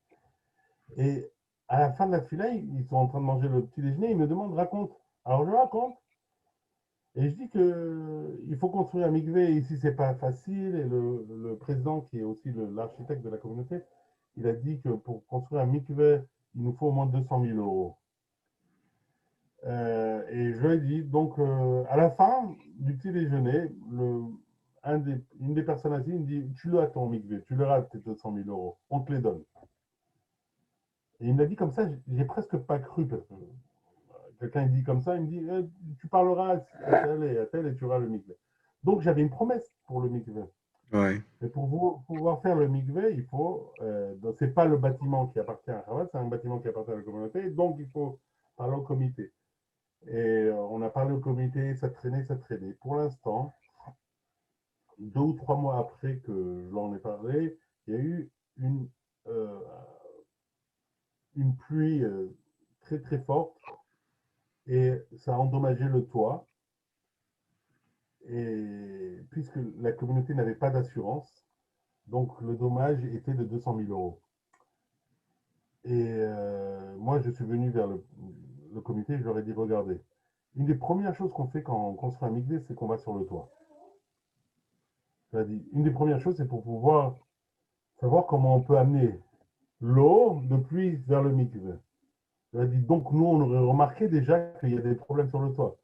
Et à la fin de la fila, ils sont en train de manger le petit déjeuner, ils me demandent raconte. Alors je raconte et je dis que il faut construire un mikvé ici c'est pas facile et le président qui est aussi l'architecte de la communauté, il a dit que pour construire un mikvé, il nous faut au moins 200 000 euros. Et je lui ai dit donc à la fin du petit déjeuner, une des personnes assises me dit, tu l'as ton mikvé, tu l'auras tes 200 000 euros, on te les donne. Et il me l'a dit comme ça, j'ai presque pas cru, parce que quelqu'un dit comme ça, il me dit, tu parleras à tel et tu auras le mikvé. Donc j'avais une promesse pour le mikvé. Ouais. Mais pour pouvoir faire le mikvé, il faut, c'est pas le bâtiment qui appartient à Chabad, c'est un bâtiment qui appartient à la communauté, donc il faut parler au comité. Et on a parlé au comité, ça traînait, ça traînait. Pour l'instant, 2 ou 3 mois après que je l'en ai parlé, il y a eu une, euh, une pluie très très forte et ça a endommagé le toit. Et puisque la communauté n'avait pas d'assurance, donc le dommage était de 200 000 euros. Et moi, je suis venu vers le comité, je leur ai dit, regardez, une des premières choses qu'on fait quand on construit un mikvé, c'est qu'on va sur le toit. C'est-à-dire, une des premières choses, c'est pour pouvoir savoir comment on peut amener l'eau de pluie vers le mikvé. Donc, nous, on aurait remarqué déjà qu'il y a des problèmes sur le toit.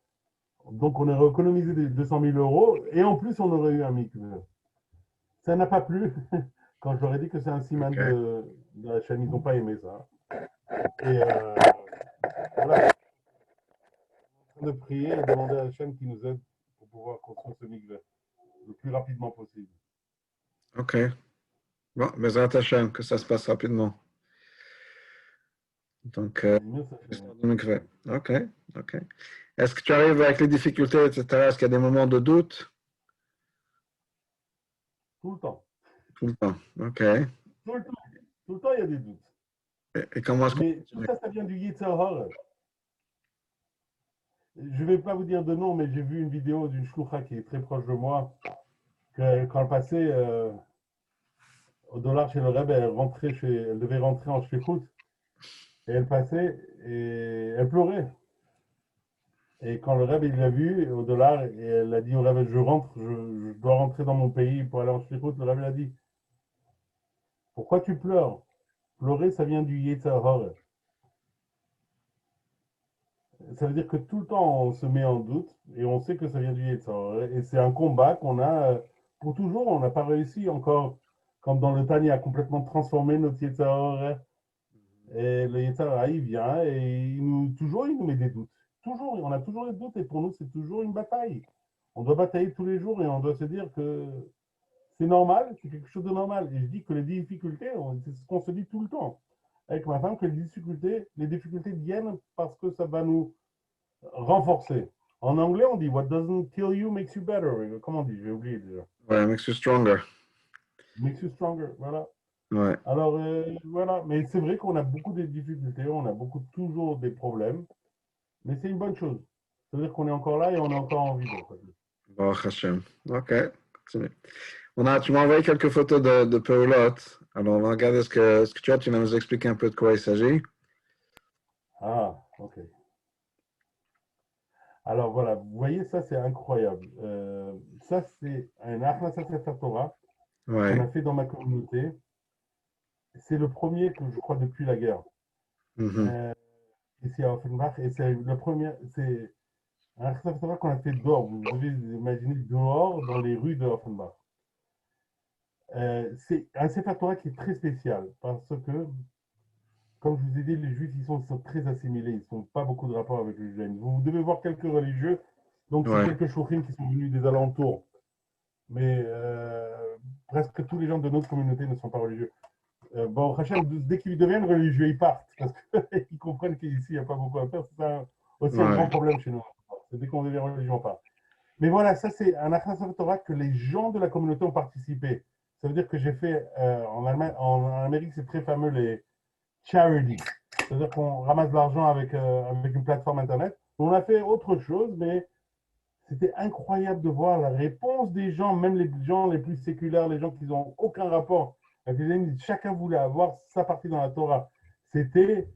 Donc, on aurait économisé des 200 000 euros et en plus, on aurait eu un mikvé. Ça n'a pas plu. Quand je leur ai dit que c'est un siman OK. de la chaîne, ils n'ont pas aimé ça. Et voilà, on est en train de prier et demander à la chaîne qui nous aide pour pouvoir construire ce mikvé le plus rapidement possible. OK. Bon, Bezrat Hashem, que ça se passe rapidement. Donc, l'histoire du mikveh. OK. OK. Est-ce que tu arrives avec les difficultés, etc.? Est-ce qu'il y a des moments de doute? Tout le temps. Tout le temps. OK. Tout le temps. Tout le temps, il y a des doutes. Et comment est-ce qu'on Mais tout ça, ça vient du Yetzer Hara. Je ne vais pas vous dire de nom, mais j'ai vu une vidéo d'une shloucha qui est très proche de moi, que quand elle passait au dollar chez le Rebbe, elle devait rentrer en shlichut, et elle passait et elle pleurait. Et quand le Rebbe il l'a vu au dollar, et elle a dit au Rebbe, je rentre, je dois rentrer dans mon pays pour aller en shlichut, le Rebbe a dit, pourquoi tu pleures? Pleurer, ça vient du Yetzer Hara. Ça veut dire que tout le temps, on se met en doute et on sait que ça vient du Yetzer Hara. Et c'est un combat qu'on a pour toujours. On n'a pas réussi encore, comme dans le Tanya, à complètement transformer notre Yetzer Hara. Et le Yetzer Hara, il vient et toujours, il nous met des doutes. Toujours, on a toujours des doutes et pour nous, c'est toujours une bataille. On doit batailler tous les jours et on doit se dire que c'est normal, c'est quelque chose de normal. Et je dis que les difficultés, c'est ce qu'on se dit tout le temps avec ma femme, que les difficultés viennent parce que ça va nous renforcer. En anglais, on dit What doesn't kill you makes you better. Comment on dit? J'ai oublié déjà. Ouais, makes you stronger. Makes you stronger. Voilà. Ouais. Alors, voilà. Mais c'est vrai qu'on a beaucoup de difficultés, on a toujours des problèmes. Mais c'est une bonne chose. Ça veut dire qu'on est encore là et on est encore en vie. Baruch Hashem. OK. Continue. Tu m'as envoyé quelques photos de Peulot. Alors, on va regarder ce que tu as. Tu vas nous expliquer un peu de quoi il s'agit. Ah, ok. Alors voilà, vous voyez, ça c'est incroyable. Ça c'est un Achnasat Sefer Torah qu'on Ouais. a fait dans ma communauté. C'est le premier que je crois depuis la guerre. Mhm. Ici à Offenbach. Et c'est le premier, c'est un Achnasat Torah qu'on a fait dehors. Vous devez imaginer dehors dans les rues de Offenbach. C'est un Sefer Torah qui est très spécial parce que, comme je vous ai dit, les Juifs sont très assimilés. Ils n'ont pas beaucoup de rapport avec les judaïsme. Vous devez voir quelques religieux. Donc c'est Ouais. quelques chouchim qui sont venus des alentours. Mais presque tous les gens de notre communauté ne sont pas religieux. Bon, Hachem, dès qu'ils deviennent religieux, ils partent parce qu'ils comprennent qu'ici, il n'y a pas beaucoup à faire. C'est aussi un grand Ouais. problème chez nous. C'est dès qu'on devient religieux, on part. Mais voilà, ça, c'est un Achnasat Torah que les gens de la communauté ont participé. Ça veut dire que j'ai fait en Allemagne, en Amérique, c'est très fameux les charity. C'est-à-dire qu'on ramasse de l'argent avec une plateforme Internet. On a fait autre chose, mais c'était incroyable de voir la réponse des gens, même les gens les plus séculaires, les gens qui n'ont aucun rapport avec les ennemis. Chacun voulait avoir sa partie dans la Torah. C'était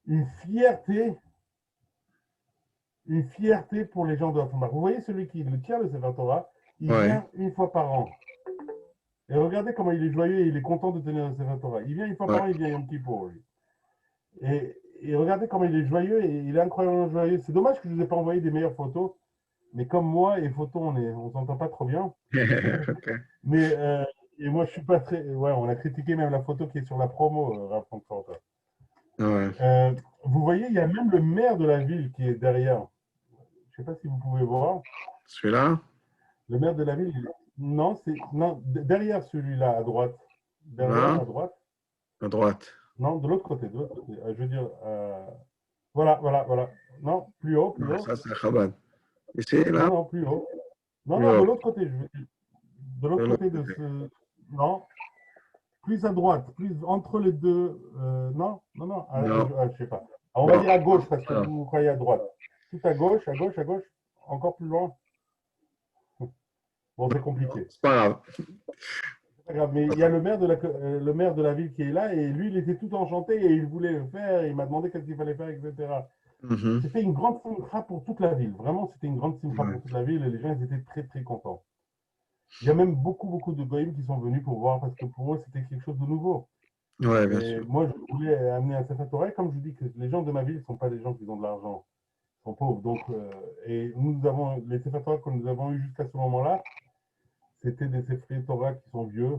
une fierté pour les gens de Offenbach. Vous voyez celui qui le tient, le Sefer Torah, il Ouais. vient une fois par an. Et regardez comment il est joyeux et il est content de tenir le Sefer Torah. Il vient une fois Ouais. par an, il vient Yom Kippour, lui. Et regardez comment il est joyeux et il est incroyablement joyeux. C'est dommage que je ne vous ai pas envoyé des meilleures photos Mais comme moi et photo, on s'entend pas trop bien. Ok. Mais et moi, je suis pas très. Ouais, on a critiqué même la photo qui est sur la promo, Rap Francfort. Ouais. Euh, vous voyez, il y a même le maire de la ville qui est derrière. Je ne sais pas si vous pouvez voir. Celui-là? Le maire de la ville, non, c'est non derrière celui-là à droite. Derrière Là? à droite. À droite. Non, de l'autre côté, de l'autre côté. Je veux dire, voilà, voilà, voilà. Non, plus haut, plus Non, haut. ça, c'est Chabad. Ici, Non, là? non, plus haut. Non, Plus non, de haut. l'autre côté. Je veux dire. De De l'autre l'autre côté de côté. ce. Non, plus à droite, plus entre les deux. Non, non, non, Non. je sais pas. Alors, on va Bon. dire à gauche parce que Ah, vous croyez à droite. Tout à gauche, à gauche, à gauche, encore plus loin. Bon, c'est compliqué. c'est pas grave. C'est pas grave, mais il y a le maire de la ville qui est là et lui, il était tout enchanté et il voulait le faire. Il m'a demandé qu'est-ce qu'il fallait faire, etc. Mhm. C'était une grande simcha pour toute la ville. Vraiment, c'était une grande simcha Ouais. pour toute la ville et les gens ils étaient très, très contents. Il y a même beaucoup, beaucoup de goïms qui sont venus pour voir parce que pour eux, c'était quelque chose de nouveau. Ouais, bien Et sûr. moi, je voulais amener un Sefer Torah. Comme je vous dis, que les gens de ma ville ne sont pas des gens qui ont de l'argent. Ils sont pauvres. Donc, et nous avons, les Sefer Torah que nous avons eus jusqu'à ce moment-là, c'était des Sefer Torah qui sont vieux.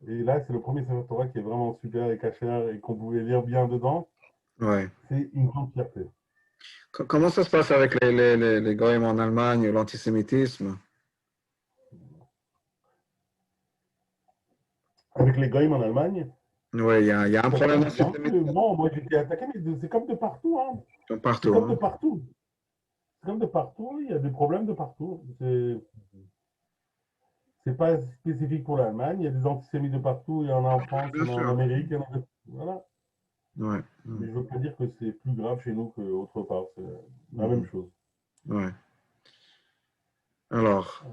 Et là, c'est le premier Sefer Torah qui est vraiment super et cachère et qu'on pouvait lire bien dedans. Ouais. C'est une grande fierté. Comment ça se passe avec les goyim en Allemagne, l'antisémitisme? Avec les goïms en Allemagne, Oui, il y a un ça se problème passe bien. d'antisémitisme Bon, moi, j'étais attaqué, mais c'est comme de partout. Hein. C'est partout, comme de hein? partout. C'est comme de partout. Il y a des problèmes de partout. C'est pas spécifique pour l'Allemagne. Il y a des antisémites de partout. Il y en a en France, il Bien y en a en sûr. Amérique. Il y en a voilà. Ouais. Mais je veux pas dire que c'est plus grave chez nous qu'autre part. C'est la même Mhm. chose. Ouais. Alors,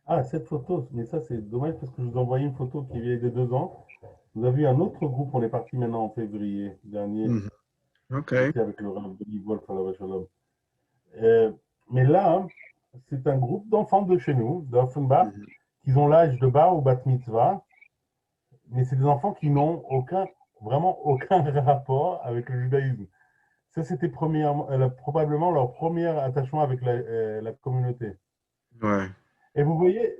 Ah, cette photo, mais ça c'est dommage parce que je vous ai envoyé une photo qui vient de 2 ans. Vous avez vu un autre groupe, on est parti maintenant en février dernier, mhm. OK. c'était avec le Rav Denis Wolf à la Shalom. Euh, mais là, hein, c'est un groupe d'enfants de chez nous, d'Offenbach, Mhm. qui ont l'âge de bar ou bat mitzvah, mais c'est des enfants qui n'ont aucun, vraiment aucun rapport avec le judaïsme. Ça, c'était probablement leur premier attachement avec la communauté. Ouais. Et vous voyez,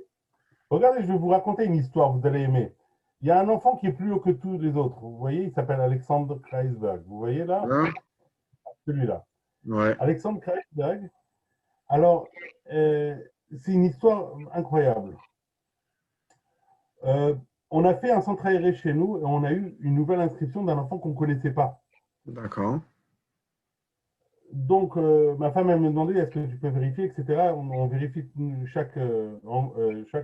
regardez, je vais vous raconter une histoire, vous allez aimer. Il y a un enfant qui est plus haut que tous les autres. Vous voyez, il s'appelle Alexandre Kreisberg. Vous voyez là, Là? celui-là. Ouais. Alexandre Kreisberg. Alors, euh, c'est une histoire incroyable. Euh, on a fait un centre aéré chez nous et on a eu une nouvelle inscription d'un enfant qu'on ne connaissait pas. D'accord. Donc, ma femme, elle me demandait est-ce que tu peux vérifier, etc. On vérifie chaque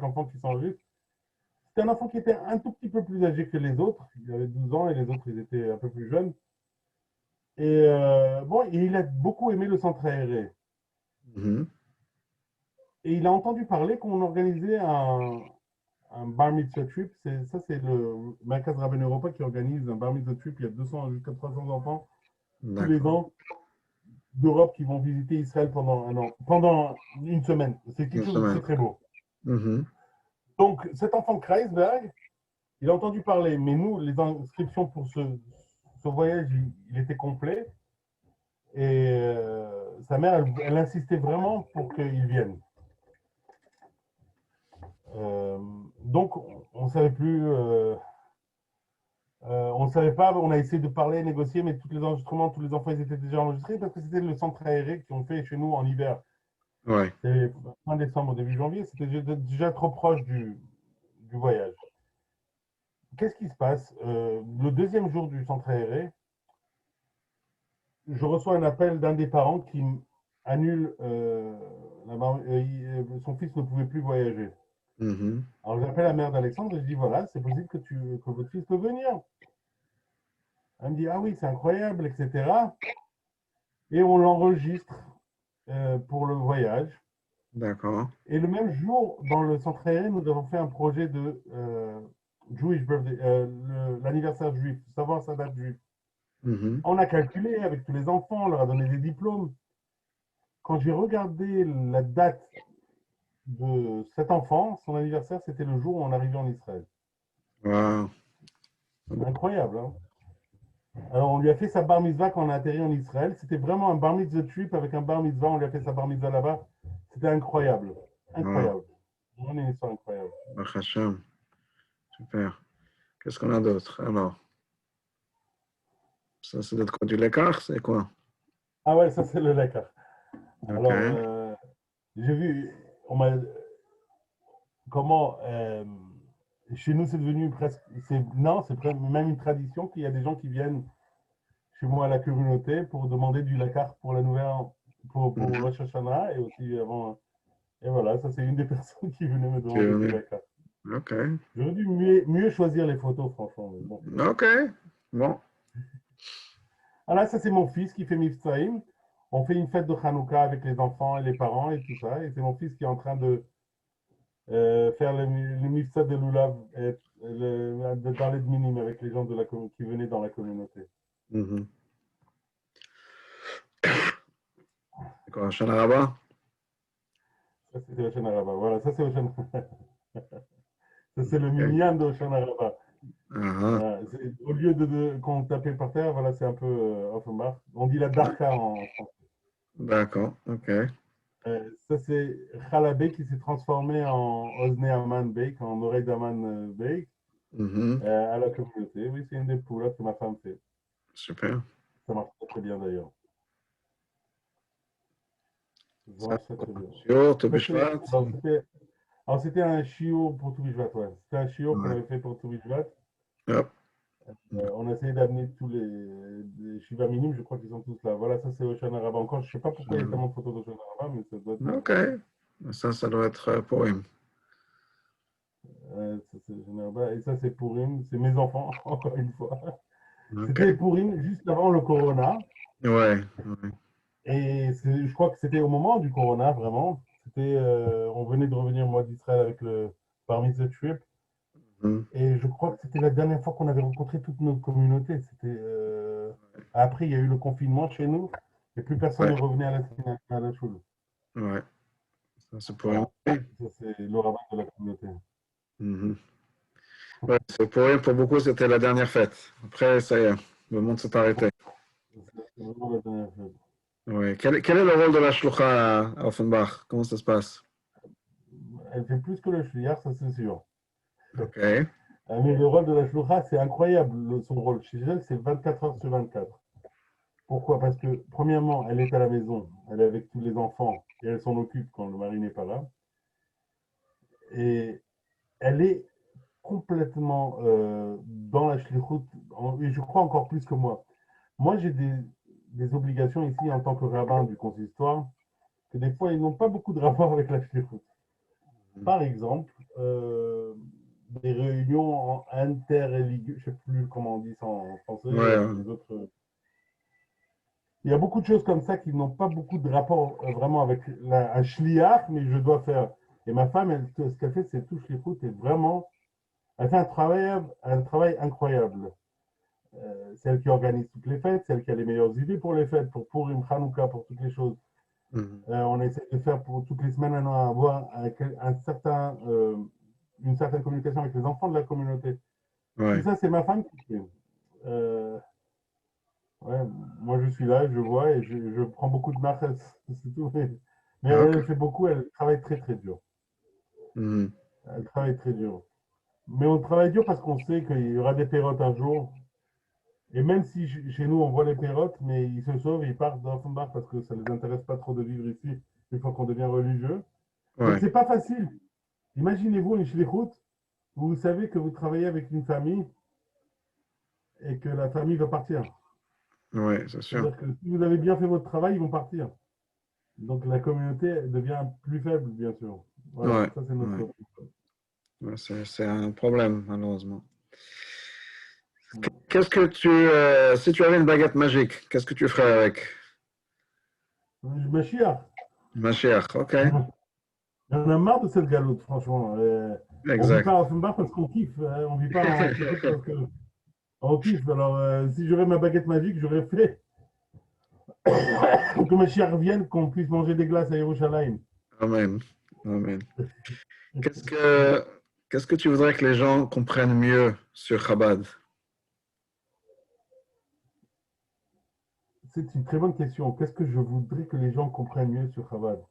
enfant qui s'enregistre. C'était un enfant qui était un tout petit peu plus âgé que les autres. Il avait 12 ans et les autres, ils étaient un peu plus jeunes. Et bon, il a beaucoup aimé le centre aéré. Mhm. Et il a entendu parler qu'on organisait un bar mitzvah trip. Ça, c'est le Merkaz Rabbin Europa qui organise un bar mitzvah trip. Il y a 200 jusqu'à 300 enfants tous les D'accord. ans d'Europe qui vont visiter Israël pendant un an, pendant une semaine. C'est quelque Une chose de très semaine. très beau. Mhm. Donc cet enfant Kreisberg, il a entendu parler, mais nous, les inscriptions pour ce voyage, il était complet. Et sa mère, elle insistait vraiment pour qu'il vienne. Euh, donc, on ne savait plus, on ne savait pas, on a essayé de parler, négocier, mais tous les enregistrements, tous les enfants, ils étaient déjà enregistrés parce que c'était le centre aéré qu'on fait chez nous en hiver. Ouais. C'est fin décembre, début janvier, c'était déjà trop proche du voyage. Qu'est-ce qui se passe le deuxième jour du centre aéré, je reçois un appel d'un des parents qui annule, son fils ne pouvait plus voyager. Mhm. Alors j'appelle la mère d'Alexandre et je dis voilà, c'est possible que votre fils peut venir. Elle me dit ah oui, c'est incroyable, etc. Et on l'enregistre pour le voyage. D'accord. Et le même jour, dans le centre aéré, nous avons fait un projet de Jewish birthday, l'anniversaire juif, savoir sa date juive. Mhm. On a calculé avec tous les enfants, on leur a donné des diplômes. Quand j'ai regardé la date de cet enfant, son anniversaire, c'était le jour où on arrivait en Israël. Wow. Incroyable, hein. Alors, on lui a fait sa bar mitzvah quand on a atterri en Israël. C'était vraiment un bar mitzvah trip avec un bar mitzvah. On lui a fait sa bar mitzvah là-bas. C'était incroyable. Wow, Incroyable. Vraiment une histoire incroyable. Baruch Hashem. Super. Qu'est-ce qu'on a d'autre? Alors, ça, c'est d'être quoi du l'écart, c'est quoi? Ah ouais, ça c'est le Lakar. Ok. Alors, j'ai vu, on m'a, comment, chez nous c'est devenu presque, non, même une tradition qu'il y a des gens qui viennent chez moi à la communauté pour demander du Lakar pour la nouvelle, pour Mhm. Rosh Hashanah et aussi avant. Et voilà, ça c'est une des personnes qui venait me Qui est demander du venu. Lakar. Ok. J'aurais dû mieux choisir les photos, franchement. Mais bon. Ok. Bon. Ah là, ça c'est mon fils qui fait Mifsaïm. On fait une fête de Hanouka avec les enfants et les parents et tout ça. Et c'est mon fils qui est en train de faire le Mifsa de Lulav et dans les Dminim avec les gens qui venaient dans la communauté. Mhm. C'est quoi, Shana Rabbah? Ça c'était Oshana Rabba. Voilà, ça c'est Oshana. Ça c'est le Ok. minyan de Oshana Rabba. Ah, Au lieu qu'on tapait par terre, voilà, c'est un peu Offenbach. On dit la ah. darka en français. D'accord. Ok. Ça, c'est Khalabé qui s'est transformé en Osne Aman Bake, en oreille d'Aman Bake, Mhm. à la communauté. Oui, c'est une des poules que ma femme fait. Super. Ça marche très, très bien d'ailleurs. Ça Ça, marche très, très bien. Shiur, Tu Ça, B'Shvat. c'était un chiot pour Toubishvat, ouais. C'était un chiot qu'on Ouais. avait fait pour Toubishvat. Hop. On a essayé d'amener tous les Shiva minimes, je crois qu'ils sont tous là. Voilà, ça c'est Oshana Rabba. Encore, je ne sais pas pourquoi il y a tellement de photos d'Oshana Rabba, mais ça doit être Ok. Ça doit être pour him. ça, c'est Oshana Rabba. Et ça c'est Purim, c'est mes enfants, encore une fois. Ok. C'était Purim juste avant le Corona. Ouais. Ouais. Et je crois que c'était au moment du Corona, vraiment. On venait de revenir, moi, d'Israël avec le Bar Mitzvah Trip. Mhm. Et je crois que c'était la dernière fois qu'on avait rencontré toute notre communauté. Après, il y a eu le confinement chez nous. Et plus personne Ouais. ne revenait à la choule. Ouais. Ça, c'est pour him. Voilà. Ça, c'est le rabat de la communauté. Mhm. Ouais, c'est pour him. Pour beaucoup, c'était la dernière fête. Après, ça y est. Le monde s'est arrêté. C'est vraiment la dernière chose. Ouais. Quel est le rôle de la shlucha à Offenbach? Comment ça se passe? Elle fait plus que le chliar, ça c'est sûr. Ok. Mais le rôle de la shlucha, c'est incroyable, son rôle. Chez elle, c'est 24 heures sur 24. Pourquoi? Parce que, premièrement, elle est à la maison, elle est avec tous les enfants et elle s'en occupe quand le mari n'est pas là. Et elle est complètement dans la shlichut, et je crois encore plus que moi. Moi, j'ai des obligations ici en tant que rabbin du consistoire, que des fois, ils n'ont pas beaucoup de rapport avec la shlichut. Par exemple, des réunions interreligieuses, je ne sais plus comment on dit ça en français, Ouais. les autres. Il y a beaucoup de choses comme ça qui n'ont pas beaucoup de rapport vraiment avec un shliach, mais je dois faire. Et ma femme, ce qu'elle fait, c'est tout shlichut et vraiment, elle fait un travail incroyable. C'est elle qui organise toutes les fêtes, c'est elle qui a les meilleures idées pour les fêtes, pour Purim, Hanouka, pour toutes les choses. Mhm. On essaie de faire pour toutes les semaines avoir une certaine communication avec les enfants de la communauté. Tout Ouais. ça, c'est ma femme qui fait. Euh, ouais, moi, je suis là, je vois et je prends beaucoup de marques, c'est tout. Mais Ok. elle fait beaucoup, elle travaille très très dur. Mhm. Elle travaille très dur. Mais on travaille dur parce qu'on sait qu'il y aura des périodes un jour. Et même si chez nous, on voit les pérotes, mais ils se sauvent, ils partent d'Offenbach parce que ça ne les intéresse pas trop de vivre ici une fois qu'on devient religieux. Donc, Ouais. c'est pas facile. Imaginez-vous une shlichut où vous savez que vous travaillez avec une famille et que la famille va partir. Ouais, c'est sûr. C'est-à-dire que si vous avez bien fait votre travail, ils vont partir. Donc, la communauté devient plus faible, bien sûr. Voilà, Ouais. ça, c'est Ouais. notre. Ouais, c'est un problème, malheureusement. Qu'est-ce que si tu avais une baguette magique, qu'est-ce que tu ferais avec? Mashiach, Mashiach, ok. il y en a marre de cette galoute, franchement. On ne vit pas Exact. à Offenbach parce qu'on kiffe. Hein. On ne vit pas en shlichut parce que on kiffe. Alors, si j'aurais ma baguette magique, j'aurais fait que ma chère revienne, qu'on puisse manger des glaces à Yerushalayim. Amen. Amen. Qu'est-ce que, qu'est-ce que tu voudrais que les gens comprennent mieux sur Chabad? C'est une très bonne question. Qu'est-ce que je voudrais que les gens comprennent mieux sur Chabad?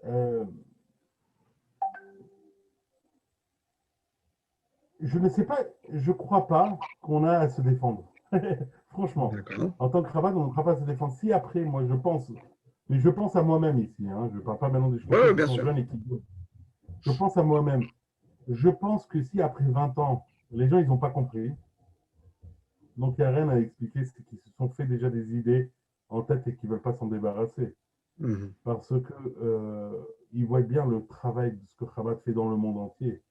Euh, je ne sais pas, je crois pas qu'on a à se défendre. Franchement, D'accord. en tant que Chabad, on ne croit pas à se défendre. Si après, moi, je pense, mais je pense à moi-même ici, hein, je ne parle pas maintenant des Oui, shluchim qui bien sont sûr. jeunes et qui... Je pense à moi-même. Je pense que si après 20 ans, les gens, ils n'ont pas compris, donc il n'y a rien à expliquer, c'est qu'ils se sont fait déjà des idées en tête et qu'ils ne veulent pas s'en débarrasser. Mhm. Parce que ils voient bien le travail de ce que Chabad fait dans le monde entier.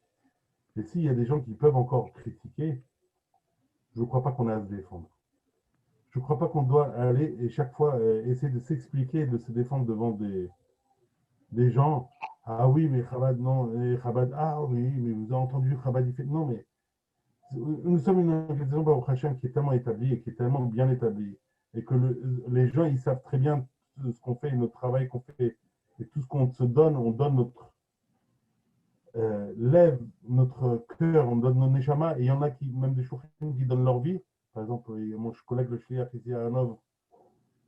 Et s'il y a des gens qui peuvent encore critiquer, je ne crois pas qu'on a à se défendre. Je ne crois pas qu'on doit aller et chaque fois essayer de s'expliquer et de se défendre devant des gens. Ah oui, mais Chabad, non. Et Chabad, ah oui, mais vous avez entendu Chabad, il fait. Non, mais nous sommes une organisation Baruch Hashem qui est tellement établie et qui est tellement bien établie. Et que les gens, ils savent très bien ce qu'on fait, notre travail qu'on fait. Et tout ce qu'on se donne, on donne notre lève notre cœur, on donne nos neshama, et il y en a qui, même des chouchim, qui donnent leur vie. Par exemple, mon collègue le shliach ici à Hanovre,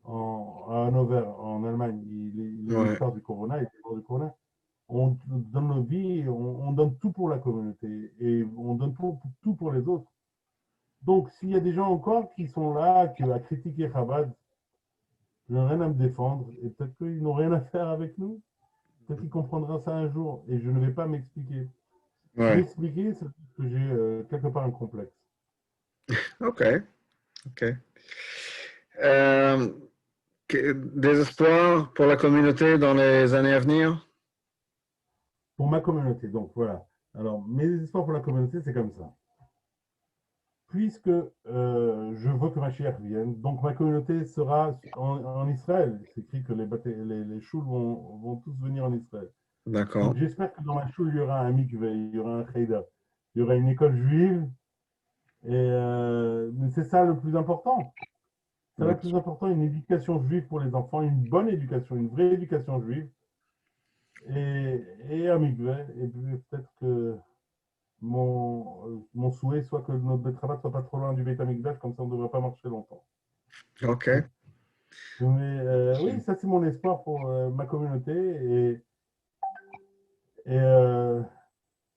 à Hannover, en Allemagne, il est Ouais. niftar du Corona, il est mort du Corona. On donne nos vies, on donne tout pour la communauté, et on donne tout pour les autres. Donc, s'il y a des gens encore qui sont là, qui à critiquer Chabad, je n'ai rien à me défendre, et peut-être qu'ils n'ont rien à faire avec nous. Peut-être qu'ils comprendront ça un jour, et je ne vais pas m'expliquer. Ouais. M'expliquer, c'est que j'ai quelque part un complexe. OK. OK. Euh, des espoirs pour la communauté dans les années à venir? Pour ma communauté, donc voilà. Alors, mes espoirs pour la communauté, c'est comme ça. Puisque je veux que ma chère vienne, donc ma communauté sera en Israël. C'est écrit que les choules vont tous venir en Israël. Donc D'accord. j'espère que dans ma choule, il y aura un mikveh, il y aura un cheder, il y aura une école juive. Et c'est ça le plus important. C'est le Ouais. plus important, une éducation juive pour les enfants, une bonne éducation, une vraie éducation juive. Et un mikveh. Et puis peut-être que mon souhait soit que notre betrava ne soit pas trop loin du Beit HaMikdash, comme ça on ne devrait pas marcher longtemps. OK. Mais oui, ça c'est mon espoir pour ma communauté. Et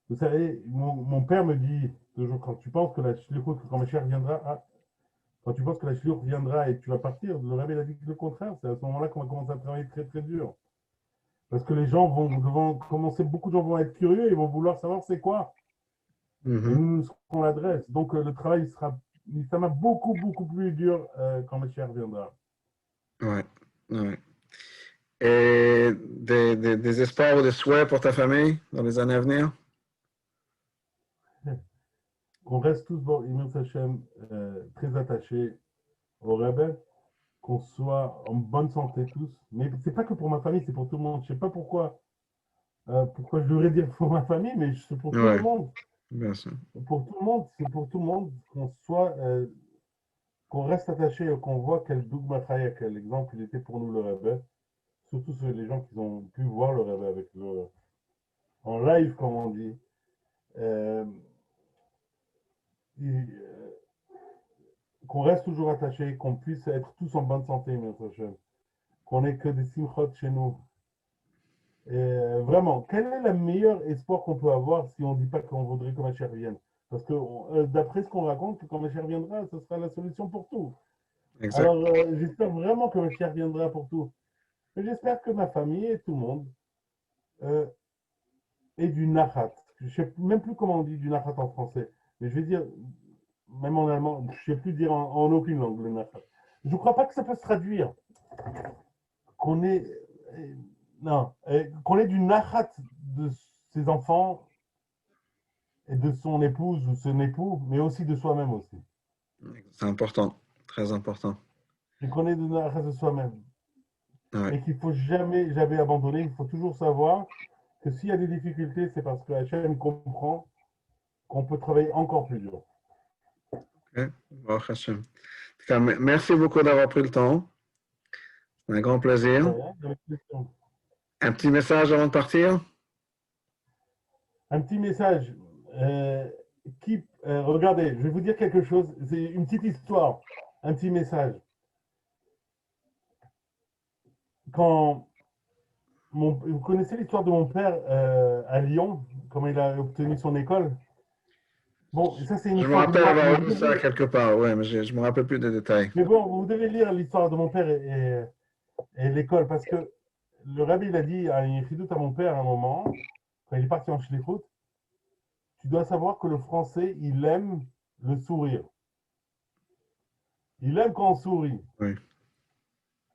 vous savez, mon père me dit toujours, quand tu penses que la shlichut, quand ma chère viendra, quand tu penses que la shlichut viendra et que tu vas partir, le rabbi a dit le contraire. C'est à ce moment-là qu'on va commencer à travailler très très dur. Parce que les gens vont commencer, beaucoup de gens vont être curieux et vont vouloir savoir c'est quoi. Et Mhm. nous serons l'adresse. Donc le travail sera, ça m'a beaucoup plus dur quand ma chère viendra. Ouais. Ouais. Et des espoirs ou des souhaits pour ta famille dans les années à venir? Qu'on reste tous, bon, Imam Sachem, très attachés au rabbi, qu'on soit en bonne santé tous. Mais c'est pas que pour ma famille, c'est pour tout le monde. Je sais pas pourquoi je devrais dire pour ma famille, mais c'est pour tout le Ouais, monde. bien sûr. Pour tout le monde, c'est pour tout le monde qu'on reste attaché, qu'on voit quel dougma chaya, quel exemple il était pour nous le rabbi. Surtout les gens qui ont pu voir le rabbi en live, comme on dit. Euh, qu'on reste toujours attaché, qu'on puisse être tous en bonne santé, notre cher. Qu'on n'ait que des simchot chez nous. Et vraiment, quel est le meilleur espoir qu'on peut avoir si on ne dit pas qu'on voudrait que ma chère vienne? Parce que d'après ce qu'on raconte, quand ma chère viendra, ce sera la solution pour tout. Exact. Alors j'espère vraiment que ma chère viendra pour tout. Mais j'espère que ma famille et tout le monde euh, ait du nachat. Je ne sais même plus comment on dit du nachat en français. Mais je vais dire, même en allemand, je ne sais plus dire en aucune langue le nachat. Je ne crois pas que ça peut se traduire. Qu'on ait, non, qu'on ait du nachat de ses enfants et de son épouse ou son époux, mais aussi de soi-même aussi. C'est important. Très important. Et qu'on ait du nachat de soi-même. Ouais. Et qu'il ne faut jamais abandonner. Il faut toujours savoir que s'il y a des difficultés, c'est parce que Hachem comprend qu'on peut travailler encore plus dur. OK. Baruch Hashem. En tout cas, merci beaucoup d'avoir pris le temps. C'est un grand plaisir. Un petit message avant de partir? Un petit message. Euh, regardez, je vais vous dire quelque chose. C'est une petite histoire. Un petit message. quand vous connaissez l'histoire de mon père à Lyon, comment il a obtenu son école? Bon, ça c'est une Je me histoire rappelle drôle, mais avoir lu ça quelque part, ouais, mais je ne me rappelle plus des détails. mais bon, vous devez lire l'histoire de mon père et l'école, parce que le rabbi il a dit à une à mon père à un moment, quand il est parti en shlichut, tu dois savoir que le français, il aime le sourire. Il aime quand on sourit. Oui,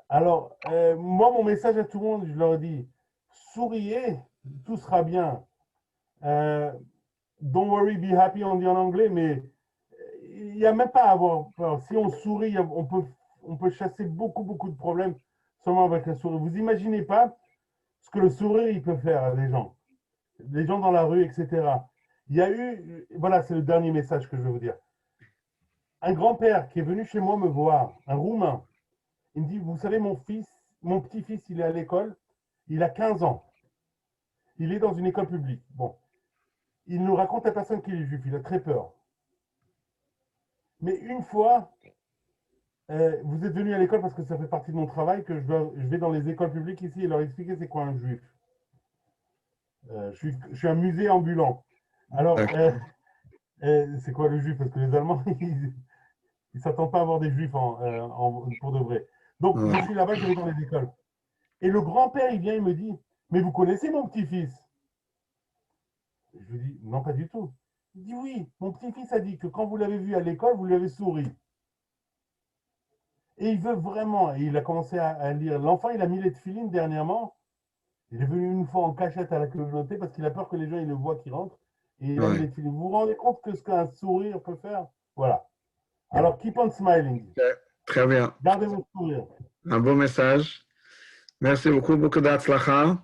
Alors, moi, mon message à tout le monde, je leur dis, souriez, tout sera bien. Euh, don't worry, be happy, on dit en anglais, mais il n'y a même pas à avoir peur. Si on sourit, on peut chasser beaucoup, beaucoup de problèmes seulement avec un sourire. Vous imaginez pas ce que le sourire, il peut faire à des gens dans la rue, etc. Il y a eu, voilà, c'est le dernier message que je veux vous dire. Un grand-père qui est venu chez moi me voir, un Roumain, il me dit, vous savez, mon petit-fils, il est à l'école, il a 15 ans, il est dans une école publique. Bon, il nous raconte à personne qu'il est juif, il a très peur. Mais une fois, vous êtes venu à l'école parce que ça fait partie de mon travail, que je vais dans les écoles publiques ici et leur expliquer c'est quoi un juif. Je suis un musée ambulant. Alors, d'accord. c'est quoi le juif? Parce que les Allemands, ils ne s'attendent pas à avoir des juifs pour de vrai. Donc, je Ouais. suis là-bas, je vais dans les écoles. Et le grand-père, il vient, il me dit, mais vous connaissez mon petit-fils? Je lui dis, non, pas du tout. Il dit, oui, mon petit-fils a dit que quand vous l'avez vu à l'école, vous lui avez souri. Et il veut vraiment, et il a commencé à lire. L'enfant, il a mis les tefilines dernièrement. Il est venu une fois en cachette à la communauté parce qu'il a peur que les gens ils le voient qui rentre. Et il a mis Ouais. les tefilines. Vous vous rendez compte que ce qu'un sourire peut faire? Voilà. Alors, keep on smiling. Ok. Très bien. Gardez votre sourire. Un beau message. Merci beaucoup, beaucoup d'Atzlacha.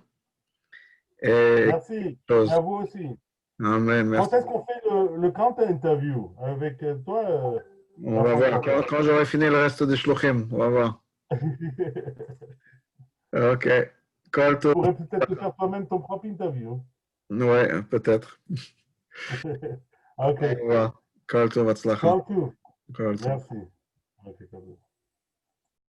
Et Merci. Et chose. à vous aussi. Amen. Quand Merci. est-ce qu'on fait le counter interview avec toi On à va voir. Francfort? Quand j'aurai fini le reste des shluchim, on va voir. OK. Kol Tu tov. pourrais peut-être te faire toi-même ton propre interview. Ouais, peut-être. Ok. Au revoir. Kol tov, Atzlacha. Call to. Kol tov. Merci. Ok,